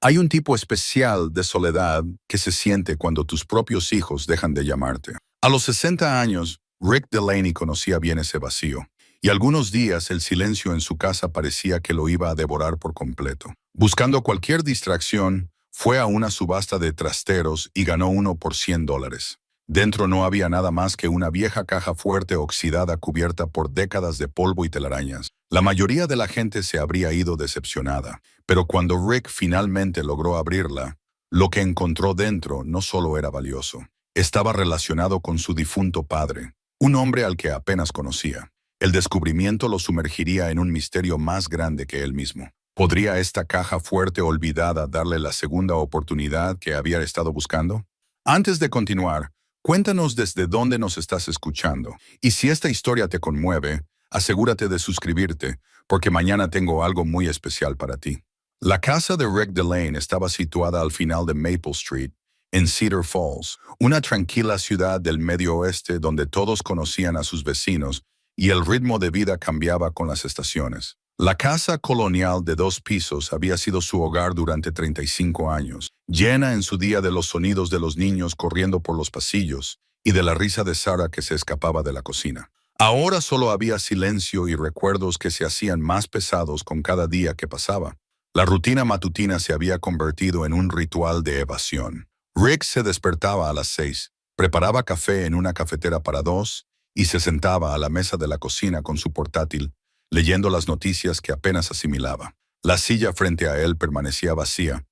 Hay un tipo especial de soledad que se siente cuando tus propios hijos dejan de llamarte. A los 60 años, Rick Delaney conocía bien ese vacío, y algunos días el silencio en su casa parecía que lo iba a devorar por completo. Buscando cualquier distracción, fue a una subasta de trasteros y ganó uno por $100. Dentro no había nada más que una vieja caja fuerte oxidada cubierta por décadas de polvo y telarañas. La mayoría de la gente se habría ido decepcionada, pero cuando Rick finalmente logró abrirla, lo que encontró dentro no solo era valioso, estaba relacionado con su difunto padre, un hombre al que apenas conocía. El descubrimiento lo sumergiría en un misterio más grande que él mismo. ¿Podría esta caja fuerte olvidada darle la segunda oportunidad que había estado buscando? Antes de continuar, cuéntanos desde dónde nos estás escuchando. Y si esta historia te conmueve, asegúrate de suscribirte, porque mañana tengo algo muy especial para ti. La casa de Rick Delaney estaba situada al final de Maple Street, en Cedar Falls, una tranquila ciudad del medio oeste donde todos conocían a sus vecinos y el ritmo de vida cambiaba con las estaciones. La casa colonial de 2 pisos había sido su hogar durante 35 años, llena en su día de los sonidos de los niños corriendo por los pasillos y de la risa de Sarah que se escapaba de la cocina. Ahora solo había silencio y recuerdos que se hacían más pesados con cada día que pasaba. La rutina matutina se había convertido en un ritual de evasión. Rick se despertaba a las 6, preparaba café en una cafetera para 2 y se sentaba a la mesa de la cocina con su portátil, leyendo las noticias que apenas asimilaba. La silla frente a él permanecía vacía.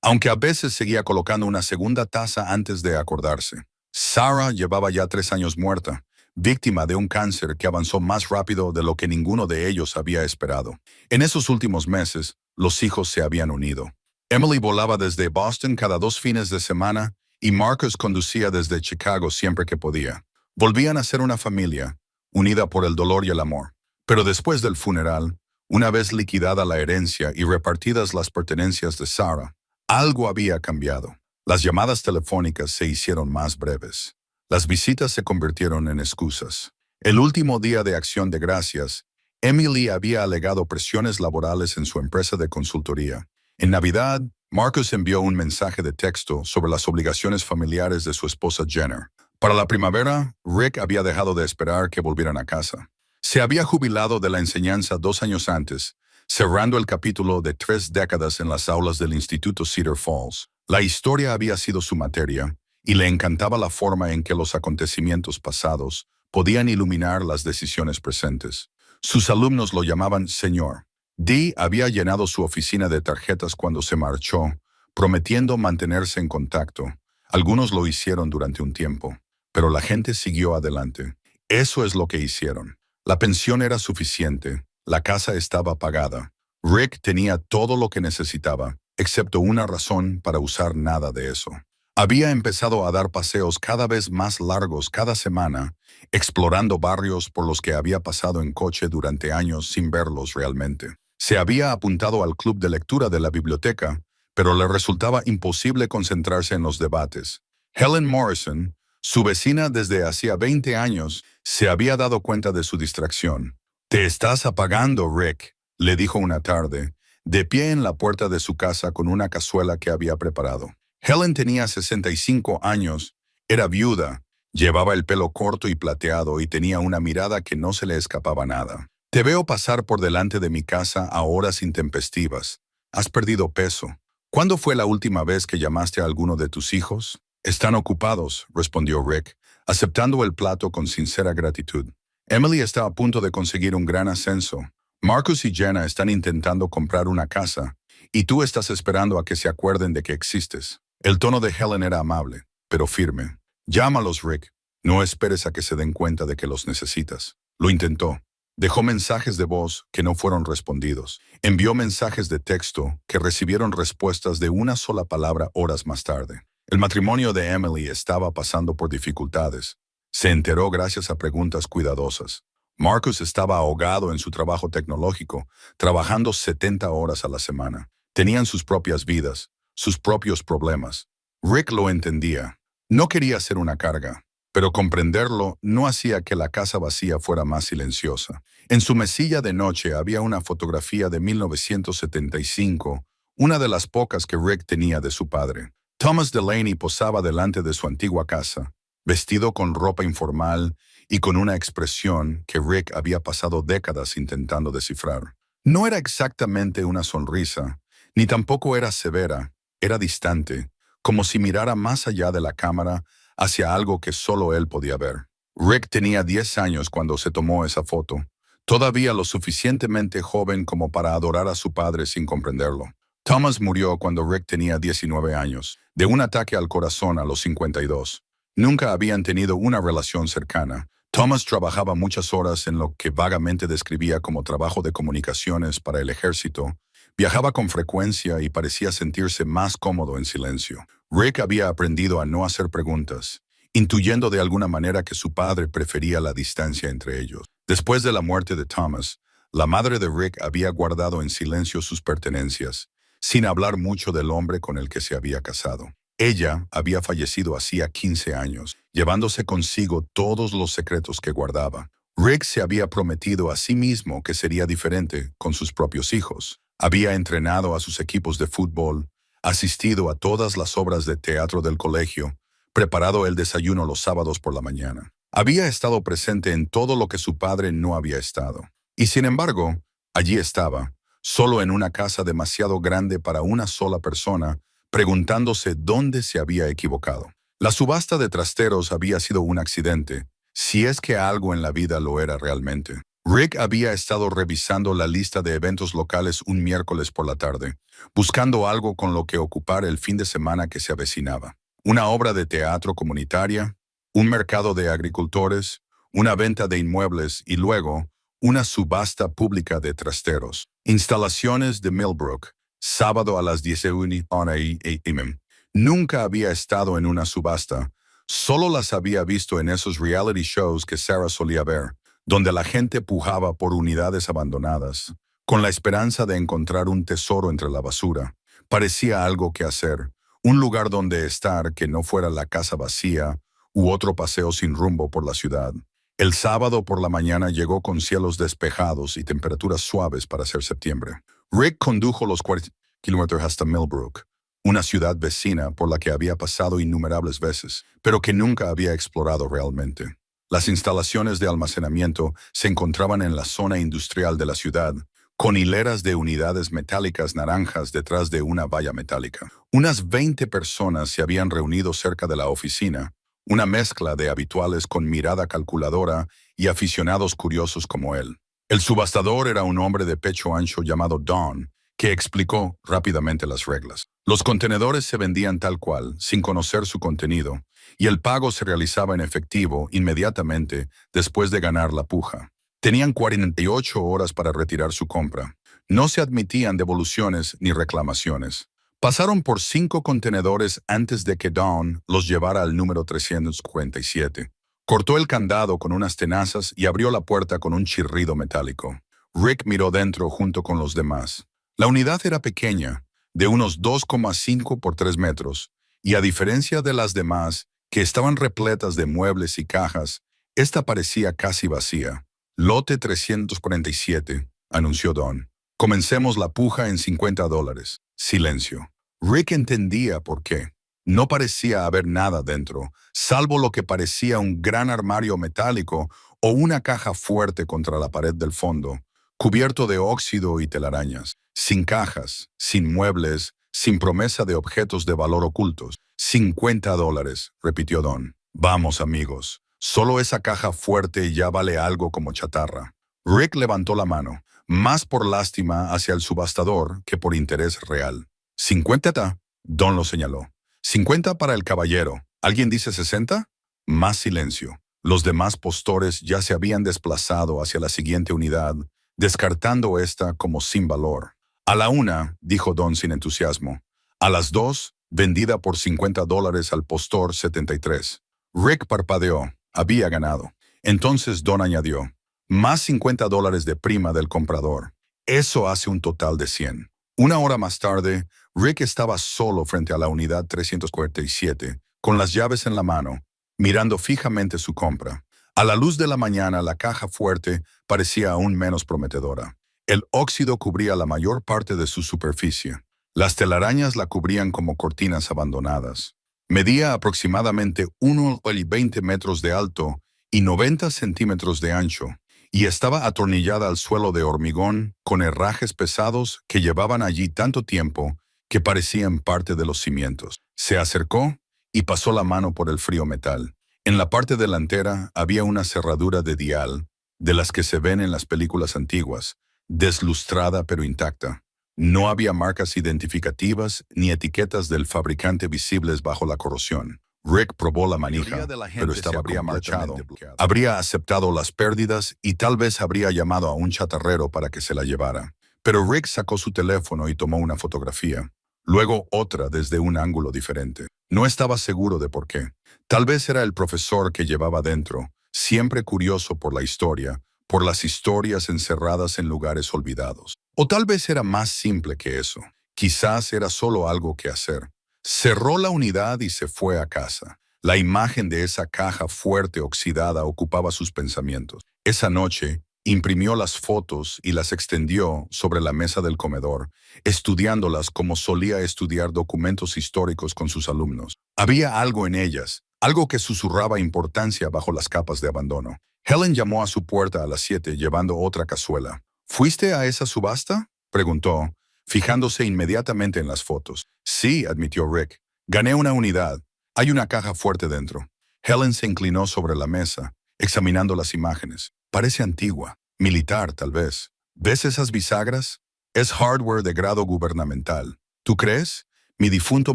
Aunque a veces seguía colocando una segunda taza antes de acordarse. Sarah llevaba ya 3 años muerta, víctima de un cáncer que avanzó más rápido de lo que ninguno de ellos había esperado. En esos últimos meses, los hijos se habían unido. Emily volaba desde Boston cada 2 fines de semana y Marcus conducía desde Chicago siempre que podía. Volvían a ser una familia, unida por el dolor y el amor. Pero después del funeral, una vez liquidada la herencia y repartidas las pertenencias de Sarah, algo había cambiado. Las llamadas telefónicas se hicieron más breves. Las visitas se convirtieron en excusas. El último día de Acción de Gracias, Emily había alegado presiones laborales en su empresa de consultoría. En Navidad, Marcus envió un mensaje de texto sobre las obligaciones familiares de su esposa Jenner. Para la primavera, Rick había dejado de esperar que volvieran a casa. Se había jubilado de la enseñanza 2 años antes, cerrando el capítulo de 3 décadas en las aulas del Instituto Cedar Falls. La historia había sido su materia, y le encantaba la forma en que los acontecimientos pasados podían iluminar las decisiones presentes. Sus alumnos lo llamaban Señor. Dee había llenado su oficina de tarjetas cuando se marchó, prometiendo mantenerse en contacto. Algunos lo hicieron durante un tiempo, pero la gente siguió adelante. Eso es lo que hicieron. La pensión era suficiente, la casa estaba pagada. Rick tenía todo lo que necesitaba, excepto una razón para usar nada de eso. Había empezado a dar paseos cada vez más largos cada semana, explorando barrios por los que había pasado en coche durante años sin verlos realmente. Se había apuntado al club de lectura de la biblioteca, pero le resultaba imposible concentrarse en los debates. Helen Morrison, su vecina desde hacía 20 años, se había dado cuenta de su distracción. «Te estás apagando, Rick», le dijo una tarde, de pie en la puerta de su casa con una cazuela que había preparado. Helen tenía 65 años, era viuda, llevaba el pelo corto y plateado y tenía una mirada que no se le escapaba nada. «Te veo pasar por delante de mi casa a horas intempestivas. Has perdido peso. ¿Cuándo fue la última vez que llamaste a alguno de tus hijos?» «Están ocupados», respondió Rick, aceptando el plato con sincera gratitud. «Emily está a punto de conseguir un gran ascenso. Marcus y Jenna están intentando comprar una casa, y tú estás esperando a que se acuerden de que existes». El tono de Helen era amable, pero firme. «Llámalos, Rick. No esperes a que se den cuenta de que los necesitas». Lo intentó. Dejó mensajes de voz que no fueron respondidos. Envió mensajes de texto que recibieron respuestas de una sola palabra horas más tarde. El matrimonio de Emily estaba pasando por dificultades. Se enteró gracias a preguntas cuidadosas. Marcus estaba ahogado en su trabajo tecnológico, trabajando 70 horas a la semana. Tenían sus propias vidas, sus propios problemas. Rick lo entendía. No quería ser una carga. pero comprenderlo no hacía que la casa vacía fuera más silenciosa. En su mesilla de noche había una fotografía de 1975, una de las pocas que Rick tenía de su padre. Thomas Delaney posaba delante de su antigua casa, vestido con ropa informal y con una expresión que Rick había pasado décadas intentando descifrar. No era exactamente una sonrisa, ni tampoco era severa, era distante, como si mirara más allá de la cámara hacia algo que solo él podía ver. Rick tenía 10 años cuando se tomó esa foto, todavía lo suficientemente joven como para adorar a su padre sin comprenderlo. Thomas murió cuando Rick tenía 19 años, de un ataque al corazón a los 52. Nunca habían tenido una relación cercana. Thomas trabajaba muchas horas en lo que vagamente describía como trabajo de comunicaciones para el ejército. Viajaba con frecuencia y parecía sentirse más cómodo en silencio. Rick había aprendido a no hacer preguntas, intuyendo de alguna manera que su padre prefería la distancia entre ellos. Después de la muerte de Thomas, la madre de Rick había guardado en silencio sus pertenencias, sin hablar mucho del hombre con el que se había casado. Ella había fallecido hacía 15 años, llevándose consigo todos los secretos que guardaba. Rick se había prometido a sí mismo que sería diferente con sus propios hijos. Había entrenado a sus equipos de fútbol, asistido a todas las obras de teatro del colegio, preparado el desayuno los sábados por la mañana. Había estado presente en todo lo que su padre no había estado. Y sin embargo, allí estaba, solo en una casa demasiado grande para una sola persona, preguntándose dónde se había equivocado. La subasta de trasteros había sido un accidente, si es que algo en la vida lo era realmente. Rick había estado revisando la lista de eventos locales un miércoles por la tarde, buscando algo con lo que ocupar el fin de semana que se avecinaba. Una obra de teatro comunitaria, un mercado de agricultores, una venta de inmuebles y luego una subasta pública de trasteros. Instalaciones de Millbrook, sábado a las 11 a.m. Nunca había estado en una subasta, solo las había visto en esos reality shows que Sarah solía ver, donde la gente pujaba por unidades abandonadas, con la esperanza de encontrar un tesoro entre la basura. Parecía algo que hacer, un lugar donde estar que no fuera la casa vacía u otro paseo sin rumbo por la ciudad. El sábado por la mañana llegó con cielos despejados y temperaturas suaves para ser septiembre. Rick condujo los 40 kilómetros hasta Millbrook, una ciudad vecina por la que había pasado innumerables veces, pero que nunca había explorado realmente. Las instalaciones de almacenamiento se encontraban en la zona industrial de la ciudad, con hileras de unidades metálicas naranjas detrás de una valla metálica. Unas 20 personas se habían reunido cerca de la oficina, una mezcla de habituales con mirada calculadora y aficionados curiosos como él. El subastador era un hombre de pecho ancho llamado Don, que explicó rápidamente las reglas. Los contenedores se vendían tal cual, sin conocer su contenido, y el pago se realizaba en efectivo inmediatamente después de ganar la puja. Tenían 48 horas para retirar su compra. No se admitían devoluciones ni reclamaciones. Pasaron por 5 contenedores antes de que Don los llevara al número 347. Cortó el candado con unas tenazas y abrió la puerta con un chirrido metálico. Rick miró dentro junto con los demás. La unidad era pequeña, de unos 2,5 por 3 metros, y a diferencia de las demás, que estaban repletas de muebles y cajas, esta parecía casi vacía. Lote 347, anunció Don. Comencemos la puja en $50. Silencio. Rick entendía por qué. No parecía haber nada dentro, salvo lo que parecía un gran armario metálico o una caja fuerte contra la pared del fondo, cubierto de óxido y telarañas, sin cajas, sin muebles, sin promesa de objetos de valor ocultos. $50, repitió Don. Vamos, amigos. Solo esa caja fuerte ya vale algo como chatarra. Rick levantó la mano, más por lástima hacia el subastador que por interés real. ¿50? Don lo señaló. 50 para el caballero. ¿Alguien dice 60? Más silencio. Los demás postores ya se habían desplazado hacia la siguiente unidad, descartando esta como sin valor. A la 1, dijo Don sin entusiasmo. A las 2, vendida por $50 al postor 73. Rick parpadeó. Había ganado. Entonces Don añadió, más $50 de prima del comprador. Eso hace un total de 100. Una hora más tarde, Rick estaba solo frente a la unidad 347, con las llaves en la mano, mirando fijamente su compra. A la luz de la mañana, la caja fuerte parecía aún menos prometedora. El óxido cubría la mayor parte de su superficie. Las telarañas la cubrían como cortinas abandonadas. Medía aproximadamente 1,20 metros de alto y 90 centímetros de ancho, y estaba atornillada al suelo de hormigón con herrajes pesados que llevaban allí tanto tiempo que parecían parte de los cimientos. Se acercó y pasó la mano por el frío metal. En la parte delantera había una cerradura de dial, de las que se ven en las películas antiguas, deslustrada pero intacta. No había marcas identificativas ni etiquetas del fabricante visibles bajo la corrosión. Rick probó la manija, pero habría marchado. Habría aceptado las pérdidas y tal vez habría llamado a un chatarrero para que se la llevara. Pero Rick sacó su teléfono y tomó una fotografía. Luego otra desde un ángulo diferente. No estaba seguro de por qué. Tal vez era el profesor que llevaba dentro, siempre curioso por la historia, por las historias encerradas en lugares olvidados. O tal vez era más simple que eso. Quizás era solo algo que hacer. Cerró la unidad y se fue a casa. La imagen de esa caja fuerte oxidada ocupaba sus pensamientos. Esa noche, imprimió las fotos y las extendió sobre la mesa del comedor, estudiándolas como solía estudiar documentos históricos con sus alumnos. Había algo en ellas, algo que susurraba importancia bajo las capas de abandono. Helen llamó a su puerta a las 7 llevando otra cazuela. ¿Fuiste a esa subasta?, preguntó, fijándose inmediatamente en las fotos. Sí, admitió Rick. Gané una unidad. Hay una caja fuerte dentro. Helen se inclinó sobre la mesa, examinando las imágenes. Parece antigua, militar tal vez. ¿Ves esas bisagras? Es hardware de grado gubernamental. ¿Tú crees? Mi difunto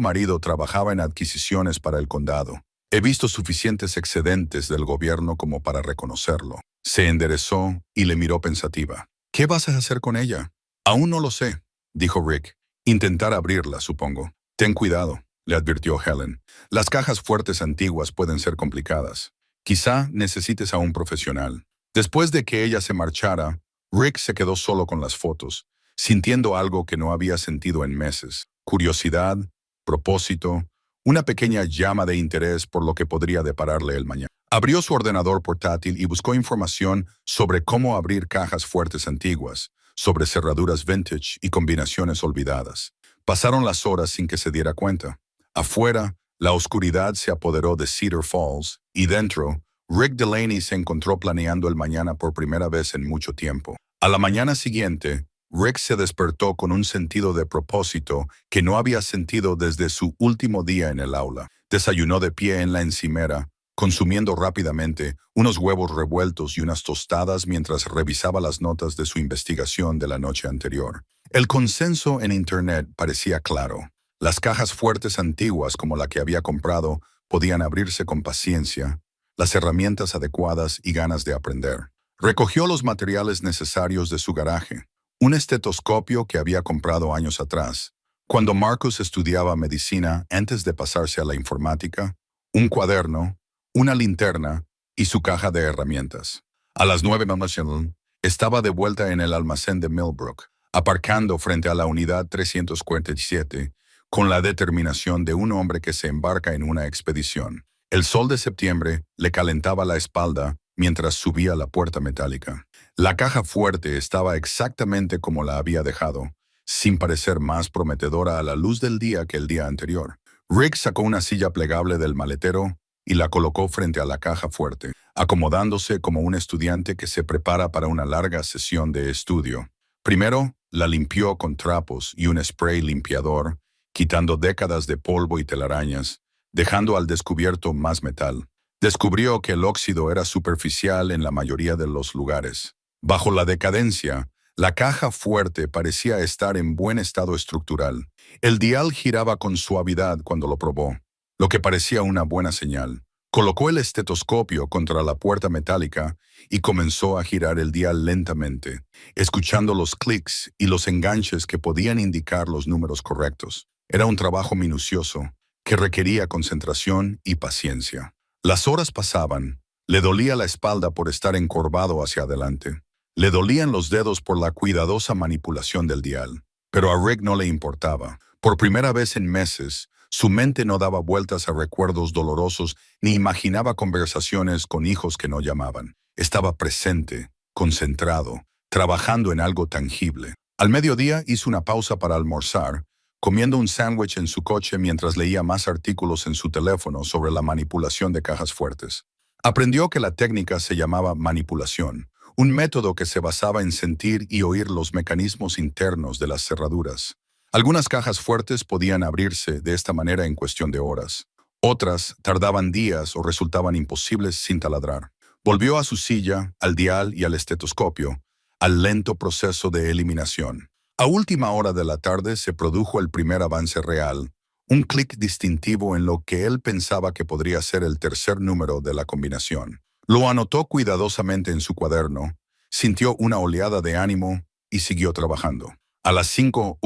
marido trabajaba en adquisiciones para el condado. He visto suficientes excedentes del gobierno como para reconocerlo. Se enderezó y le miró pensativa. ¿Qué vas a hacer con ella? Aún no lo sé, dijo Rick. Intentar abrirla, supongo. Ten cuidado, le advirtió Helen. Las cajas fuertes antiguas pueden ser complicadas. Quizá necesites a un profesional. Después de que ella se marchara, Rick se quedó solo con las fotos, sintiendo algo que no había sentido en meses. Curiosidad, propósito, una pequeña llama de interés por lo que podría depararle el mañana. Abrió su ordenador portátil y buscó información sobre cómo abrir cajas fuertes antiguas, sobre cerraduras vintage y combinaciones olvidadas. Pasaron las horas sin que se diera cuenta. Afuera, la oscuridad se apoderó de Cedar Falls, y dentro, Rick Delaney se encontró planeando el mañana por primera vez en mucho tiempo. A la mañana siguiente, Rick se despertó con un sentido de propósito que no había sentido desde su último día en el aula. Desayunó de pie en la encimera, consumiendo rápidamente unos huevos revueltos y unas tostadas mientras revisaba las notas de su investigación de la noche anterior. El consenso en Internet parecía claro. Las cajas fuertes antiguas como la que había comprado podían abrirse con paciencia, las herramientas adecuadas y ganas de aprender. Recogió los materiales necesarios de su garaje, un estetoscopio que había comprado años atrás, cuando Marcus estudiaba medicina antes de pasarse a la informática, un cuaderno, una linterna y su caja de herramientas. A las 9 de la noche, estaba de vuelta en el almacén de Millbrook, aparcando frente a la unidad 347, con la determinación de un hombre que se embarca en una expedición. El sol de septiembre le calentaba la espalda mientras subía la puerta metálica. La caja fuerte estaba exactamente como la había dejado, sin parecer más prometedora a la luz del día que el día anterior. Rick sacó una silla plegable del maletero y la colocó frente a la caja fuerte, acomodándose como un estudiante que se prepara para una larga sesión de estudio. Primero, la limpió con trapos y un spray limpiador, quitando décadas de polvo y telarañas, dejando al descubierto más metal. Descubrió que el óxido era superficial en la mayoría de los lugares. Bajo la decadencia, la caja fuerte parecía estar en buen estado estructural. El dial giraba con suavidad cuando lo probó, lo que parecía una buena señal. Colocó el estetoscopio contra la puerta metálica y comenzó a girar el dial lentamente, escuchando los clics y los enganches que podían indicar los números correctos. Era un trabajo minucioso que requería concentración y paciencia. Las horas pasaban. Le dolía la espalda por estar encorvado hacia adelante. Le dolían los dedos por la cuidadosa manipulación del dial. Pero a Rick no le importaba. Por primera vez en meses, Su mente no daba vueltas a recuerdos dolorosos ni imaginaba conversaciones con hijos que no llamaban. Estaba presente, concentrado, trabajando en algo tangible. Al mediodía hizo una pausa para almorzar, comiendo un sándwich en su coche mientras leía más artículos en su teléfono sobre la manipulación de cajas fuertes. Aprendió que la técnica se llamaba manipulación, un método que se basaba en sentir y oír los mecanismos internos de las cerraduras. Algunas cajas fuertes podían abrirse de esta manera en cuestión de horas. Otras tardaban días o resultaban imposibles sin taladrar. Volvió a su silla, al dial y al estetoscopio, al lento proceso de eliminación. A última hora de la tarde se produjo el primer avance real, un clic distintivo en lo que él pensaba que podría ser el tercer número de la combinación. Lo anotó cuidadosamente en su cuaderno, sintió una oleada de ánimo y siguió trabajando. A las 5,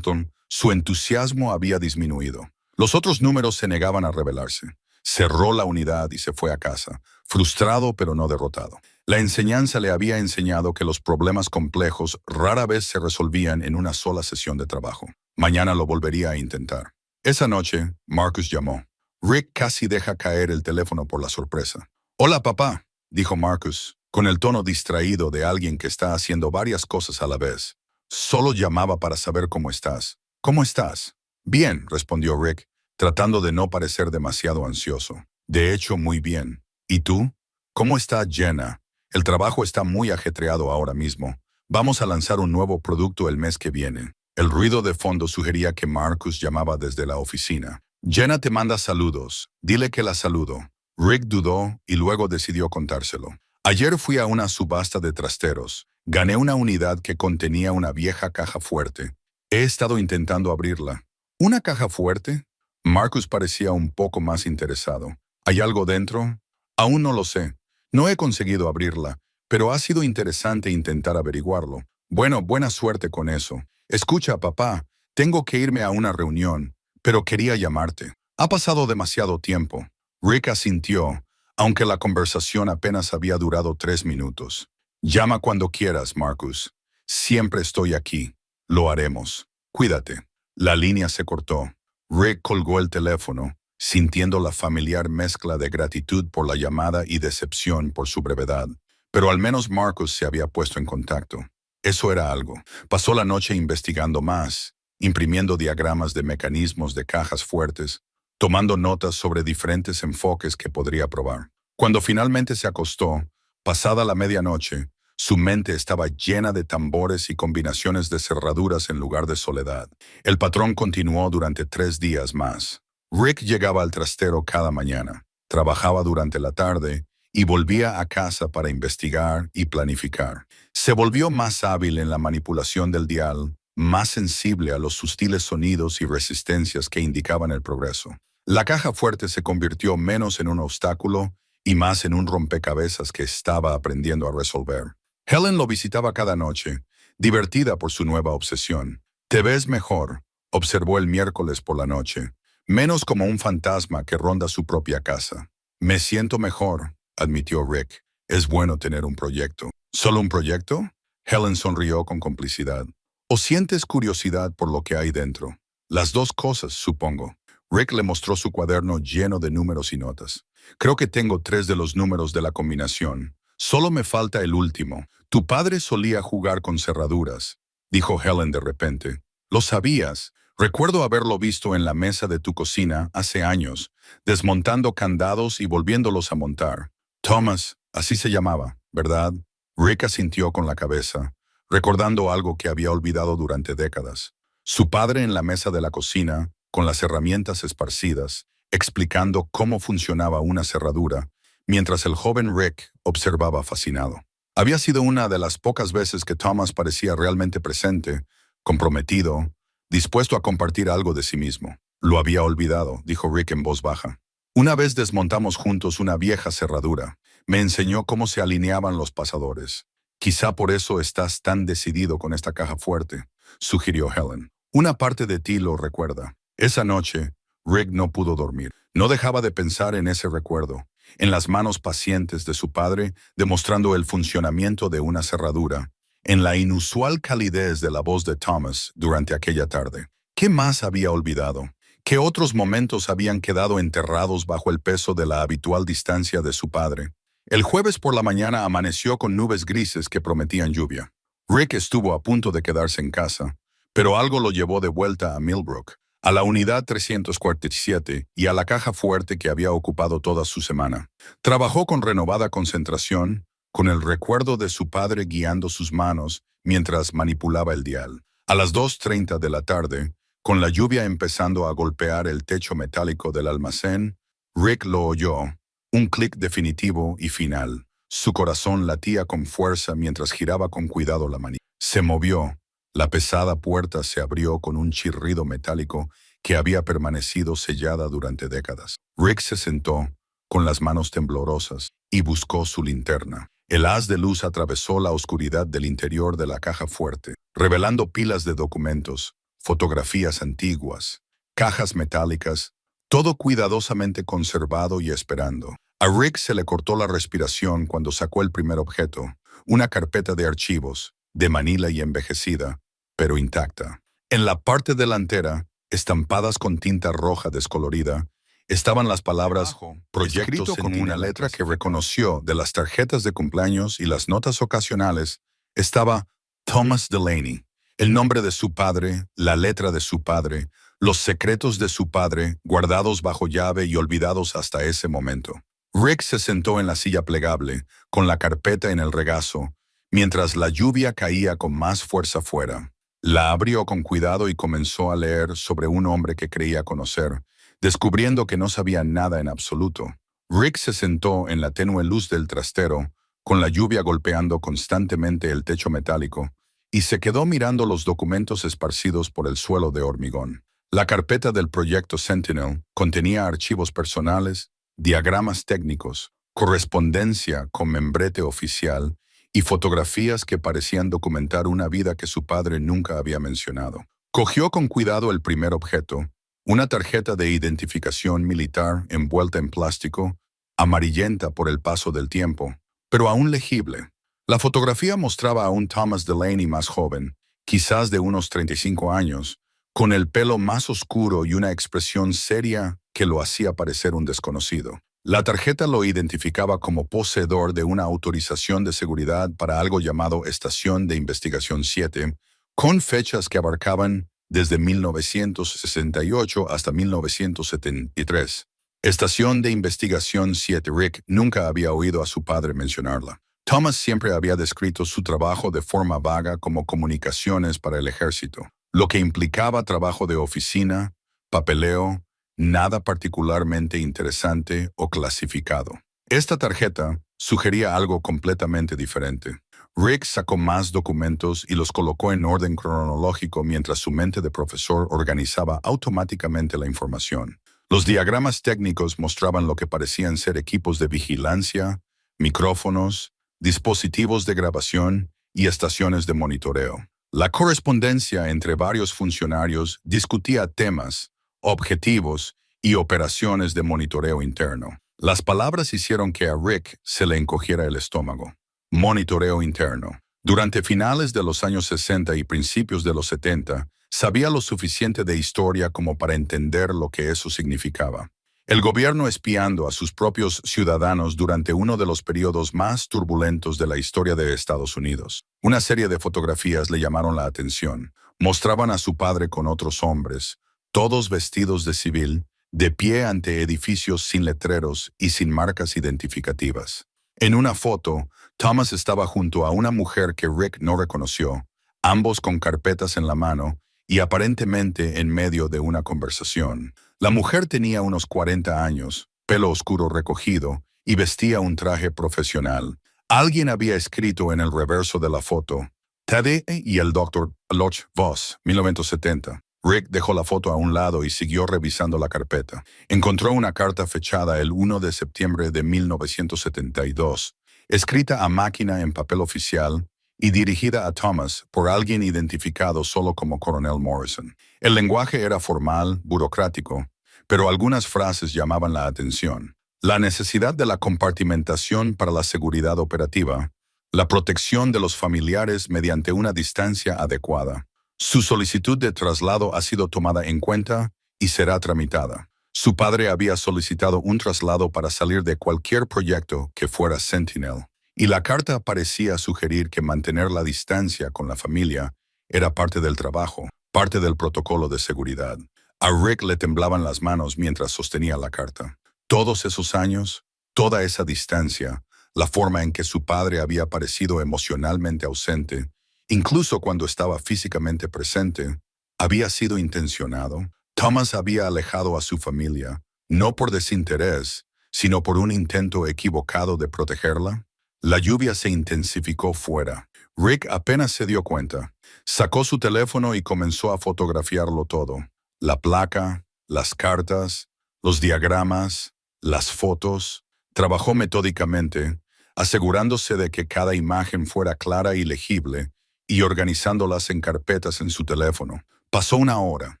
su entusiasmo había disminuido. Los otros números se negaban a revelarse. Cerró la unidad y se fue a casa, frustrado pero no derrotado. La enseñanza le había enseñado que los problemas complejos rara vez se resolvían en una sola sesión de trabajo. Mañana lo volvería a intentar. Esa noche, Marcus llamó. Rick casi deja caer el teléfono por la sorpresa. «Hola, papá», dijo Marcus, con el tono distraído de alguien que está haciendo varias cosas a la vez. «Solo llamaba para saber cómo estás». «¿Cómo estás?» «Bien», respondió Rick, tratando de no parecer demasiado ansioso. «De hecho, muy bien. ¿Y tú?» «¿Cómo está Jenna? El trabajo está muy ajetreado ahora mismo. Vamos a lanzar un nuevo producto el mes que viene». El ruido de fondo sugería que Marcus llamaba desde la oficina. «Jenna te manda saludos. Dile que la saludo». Rick dudó y luego decidió contárselo. «Ayer fui a una subasta de trasteros. Gané una unidad que contenía una vieja caja fuerte. He estado intentando abrirla». «¿Una caja fuerte?» Marcus parecía un poco más interesado. «¿Hay algo dentro?» «Aún no lo sé. No he conseguido abrirla, pero ha sido interesante intentar averiguarlo». «Bueno, buena suerte con eso. Escucha, papá, tengo que irme a una reunión, pero quería llamarte. Ha pasado demasiado tiempo». Rick asintió, aunque la conversación apenas había durado 3 minutos. «Llama cuando quieras, Marcus. Siempre estoy aquí. Lo haremos. Cuídate». La línea se cortó. Rick colgó el teléfono, sintiendo la familiar mezcla de gratitud por la llamada y decepción por su brevedad. Pero al menos Marcus se había puesto en contacto. Eso era algo. Pasó la noche investigando más, imprimiendo diagramas de mecanismos de cajas fuertes, tomando notas sobre diferentes enfoques que podría probar. Cuando finalmente se acostó, pasada la medianoche, su mente estaba llena de tambores y combinaciones de cerraduras en lugar de soledad. El patrón continuó durante 3 días más. Rick llegaba al trastero cada mañana, trabajaba durante la tarde y volvía a casa para investigar y planificar. Se volvió más hábil en la manipulación del dial, más sensible a los sutiles sonidos y resistencias que indicaban el progreso. La caja fuerte se convirtió menos en un obstáculo y más en un rompecabezas que estaba aprendiendo a resolver. Helen lo visitaba cada noche, divertida por su nueva obsesión. «Te ves mejor», observó el miércoles por la noche, menos como un fantasma que ronda su propia casa. «Me siento mejor», admitió Rick. «Es bueno tener un proyecto». «¿Solo un proyecto?» Helen sonrió con complicidad. «¿O sientes curiosidad por lo que hay dentro?» «Las dos cosas, supongo». Rick le mostró su cuaderno lleno de números y notas. «Creo que tengo 3 de los números de la combinación. Solo me falta el último. Tu padre solía jugar con cerraduras», dijo Helen de repente. «Lo sabías. Recuerdo haberlo visto en la mesa de tu cocina hace años, desmontando candados y volviéndolos a montar. Thomas, así se llamaba, ¿verdad?» Rick asintió con la cabeza, recordando algo que había olvidado durante décadas. Su padre en la mesa de la cocina, con las herramientas esparcidas, explicando cómo funcionaba una cerradura, mientras el joven Rick observaba fascinado. Había sido una de las pocas veces que Thomas parecía realmente presente, comprometido, dispuesto a compartir algo de sí mismo. «Lo había olvidado», dijo Rick en voz baja. «Una vez desmontamos juntos una vieja cerradura. Me enseñó cómo se alineaban los pasadores. Quizá por eso estás tan decidido con esta caja fuerte», sugirió Helen. «Una parte de ti lo recuerda». Esa noche, Rick no pudo dormir. No dejaba de pensar en ese recuerdo, en las manos pacientes de su padre, demostrando el funcionamiento de una cerradura, en la inusual calidez de la voz de Thomas durante aquella tarde. ¿Qué más había olvidado? que otros momentos habían quedado enterrados bajo el peso de la habitual distancia de su padre. El jueves por la mañana amaneció con nubes grises que prometían lluvia. Rick estuvo a punto de quedarse en casa, pero algo lo llevó de vuelta a Millbrook, a la unidad 347 y a la caja fuerte que había ocupado toda su semana. Trabajó con renovada concentración, con el recuerdo de su padre guiando sus manos mientras manipulaba el dial. A las 2:30 de la tarde, con la lluvia empezando a golpear el techo metálico del almacén, Rick lo oyó, un clic definitivo y final. Su corazón latía con fuerza mientras giraba con cuidado la manija. Se movió. La pesada puerta se abrió con un chirrido metálico que había permanecido sellada durante décadas. Rick se sentó, con las manos temblorosas, y buscó su linterna. El haz de luz atravesó la oscuridad del interior de la caja fuerte, revelando pilas de documentos, fotografías antiguas, cajas metálicas, todo cuidadosamente conservado y esperando. A Rick se le cortó la respiración cuando sacó el primer objeto, una carpeta de archivos, de manila y envejecida, pero intacta. En la parte delantera, estampadas con tinta roja descolorida, estaban las palabras Proyecto Sentinel, con una letra que reconoció de las tarjetas de cumpleaños y las notas ocasionales. Estaba Thomas Delaney, el nombre de su padre, la letra de su padre, los secretos de su padre, guardados bajo llave y olvidados hasta ese momento. Rick se sentó en la silla plegable, con la carpeta en el regazo, mientras la lluvia caía con más fuerza fuera. La abrió con cuidado y comenzó a leer sobre un hombre que creía conocer, descubriendo que no sabía nada en absoluto. Rick se sentó en la tenue luz del trastero, con la lluvia golpeando constantemente el techo metálico, y se quedó mirando los documentos esparcidos por el suelo de hormigón. La carpeta del proyecto Sentinel contenía archivos personales, diagramas técnicos, correspondencia con membrete oficial y fotografías que parecían documentar una vida que su padre nunca había mencionado. Cogió con cuidado el primer objeto, una tarjeta de identificación militar envuelta en plástico, amarillenta por el paso del tiempo, pero aún legible. La fotografía mostraba a un Thomas Delaney más joven, quizás de unos 35 años, con el pelo más oscuro y una expresión seria que lo hacía parecer un desconocido. La tarjeta lo identificaba como poseedor de una autorización de seguridad para algo llamado Estación de Investigación 7, con fechas que abarcaban desde 1968 hasta 1973. Estación de Investigación 7. Rick nunca había oído a su padre mencionarla. Thomas siempre había descrito su trabajo de forma vaga como comunicaciones para el ejército, lo que implicaba trabajo de oficina, papeleo, nada particularmente interesante o clasificado. Esta tarjeta sugería algo completamente diferente. Rick sacó más documentos y los colocó en orden cronológico mientras su mente de profesor organizaba automáticamente la información. Los diagramas técnicos mostraban lo que parecían ser equipos de vigilancia, micrófonos, dispositivos de grabación y estaciones de monitoreo. La correspondencia entre varios funcionarios discutía temas, objetivos y operaciones de monitoreo interno. Las palabras hicieron que a Rick se le encogiera el estómago. Monitoreo interno. Durante finales de los años 60 y principios de los 70, sabía lo suficiente de historia como para entender lo que eso significaba. El gobierno espiando a sus propios ciudadanos durante uno de los periodos más turbulentos de la historia de Estados Unidos. Una serie de fotografías le llamaron la atención. Mostraban a su padre con otros hombres, todos vestidos de civil, de pie ante edificios sin letreros y sin marcas identificativas. En una foto, Thomas estaba junto a una mujer que Rick no reconoció, ambos con carpetas en la mano y aparentemente en medio de una conversación. La mujer tenía unos 40 años, pelo oscuro recogido y vestía un traje profesional. Alguien había escrito en el reverso de la foto, Tade y el Dr. Loch Voss, 1970. Rick dejó la foto a un lado y siguió revisando la carpeta. Encontró una carta fechada el 1 de septiembre de 1972, escrita a máquina en papel oficial y dirigida a Thomas por alguien identificado solo como Coronel Morrison. El lenguaje era formal, burocrático, pero algunas frases llamaban la atención. La necesidad de la compartimentación para la seguridad operativa, la protección de los familiares mediante una distancia adecuada. Su solicitud de traslado ha sido tomada en cuenta y será tramitada. Su padre había solicitado un traslado para salir de cualquier proyecto que fuera Sentinel, y la carta parecía sugerir que mantener la distancia con la familia era parte del trabajo, parte del protocolo de seguridad. A Rick le temblaban las manos mientras sostenía la carta. Todos esos años, toda esa distancia, la forma en que su padre había parecido emocionalmente ausente, incluso cuando estaba físicamente presente, había sido intencionado. Thomas había alejado a su familia, no por desinterés, sino por un intento equivocado de protegerla. La lluvia se intensificó fuera. Rick apenas se dio cuenta. Sacó su teléfono y comenzó a fotografiarlo todo. La placa, las cartas, los diagramas, las fotos. Trabajó metódicamente, asegurándose de que cada imagen fuera clara y legible, y organizándolas en carpetas en su teléfono. Pasó una hora.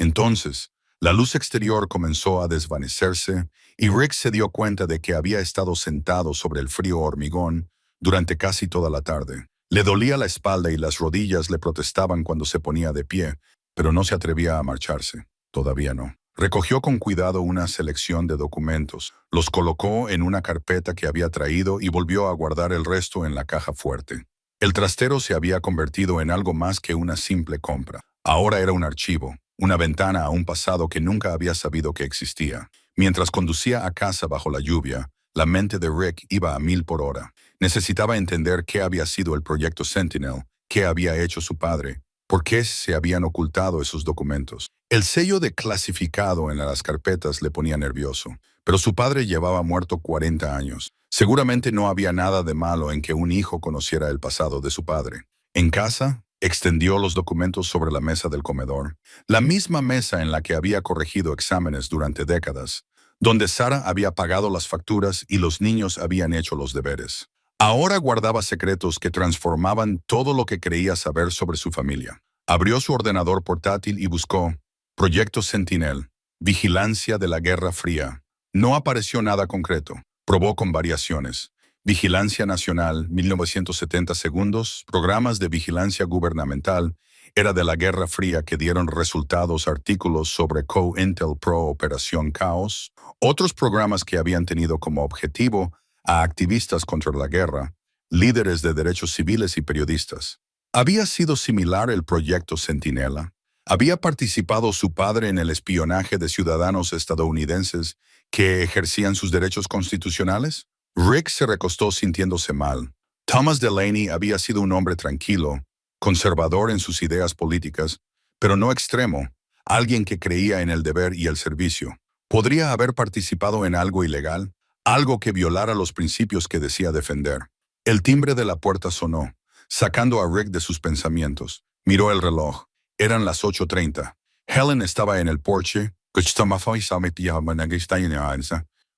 Entonces, la luz exterior comenzó a desvanecerse y Rick se dio cuenta de que había estado sentado sobre el frío hormigón durante casi toda la tarde. Le dolía la espalda y las rodillas le protestaban cuando se ponía de pie, pero no se atrevía a marcharse. Todavía no. Recogió con cuidado una selección de documentos, los colocó en una carpeta que había traído y volvió a guardar el resto en la caja fuerte. El trastero se había convertido en algo más que una simple compra. Ahora era un archivo, una ventana a un pasado que nunca había sabido que existía. Mientras conducía a casa bajo la lluvia, la mente de Rick iba a 1000 por hora. Necesitaba entender qué había sido el proyecto Sentinel, qué había hecho su padre, por qué se habían ocultado esos documentos. El sello de clasificado en las carpetas le ponía nervioso, pero su padre llevaba muerto 40 años. Seguramente no había nada de malo en que un hijo conociera el pasado de su padre. En casa, extendió los documentos sobre la mesa del comedor, la misma mesa en la que había corregido exámenes durante décadas, donde Sara había pagado las facturas y los niños habían hecho los deberes. Ahora guardaba secretos que transformaban todo lo que creía saber sobre su familia. Abrió su ordenador portátil y buscó Proyecto Sentinel, Vigilancia de la Guerra Fría. No apareció nada concreto. Probó con variaciones. Vigilancia Nacional, 1970 segundos, programas de vigilancia gubernamental, era de la Guerra Fría que dieron resultados artículos sobre COINTELPRO Operación Caos, otros programas que habían tenido como objetivo a activistas contra la guerra, líderes de derechos civiles y periodistas. ¿Había sido similar el proyecto Centinela? ¿Había participado su padre en el espionaje de ciudadanos estadounidenses que ejercían sus derechos constitucionales? Rick se recostó sintiéndose mal. Thomas Delaney había sido un hombre tranquilo, conservador en sus ideas políticas, pero no extremo, alguien que creía en el deber y el servicio. ¿Podría haber participado en algo ilegal? Algo que violara los principios que decía defender. El timbre de la puerta sonó, sacando a Rick de sus pensamientos. Miró el reloj. Eran las 8:30. Helen estaba en el porche,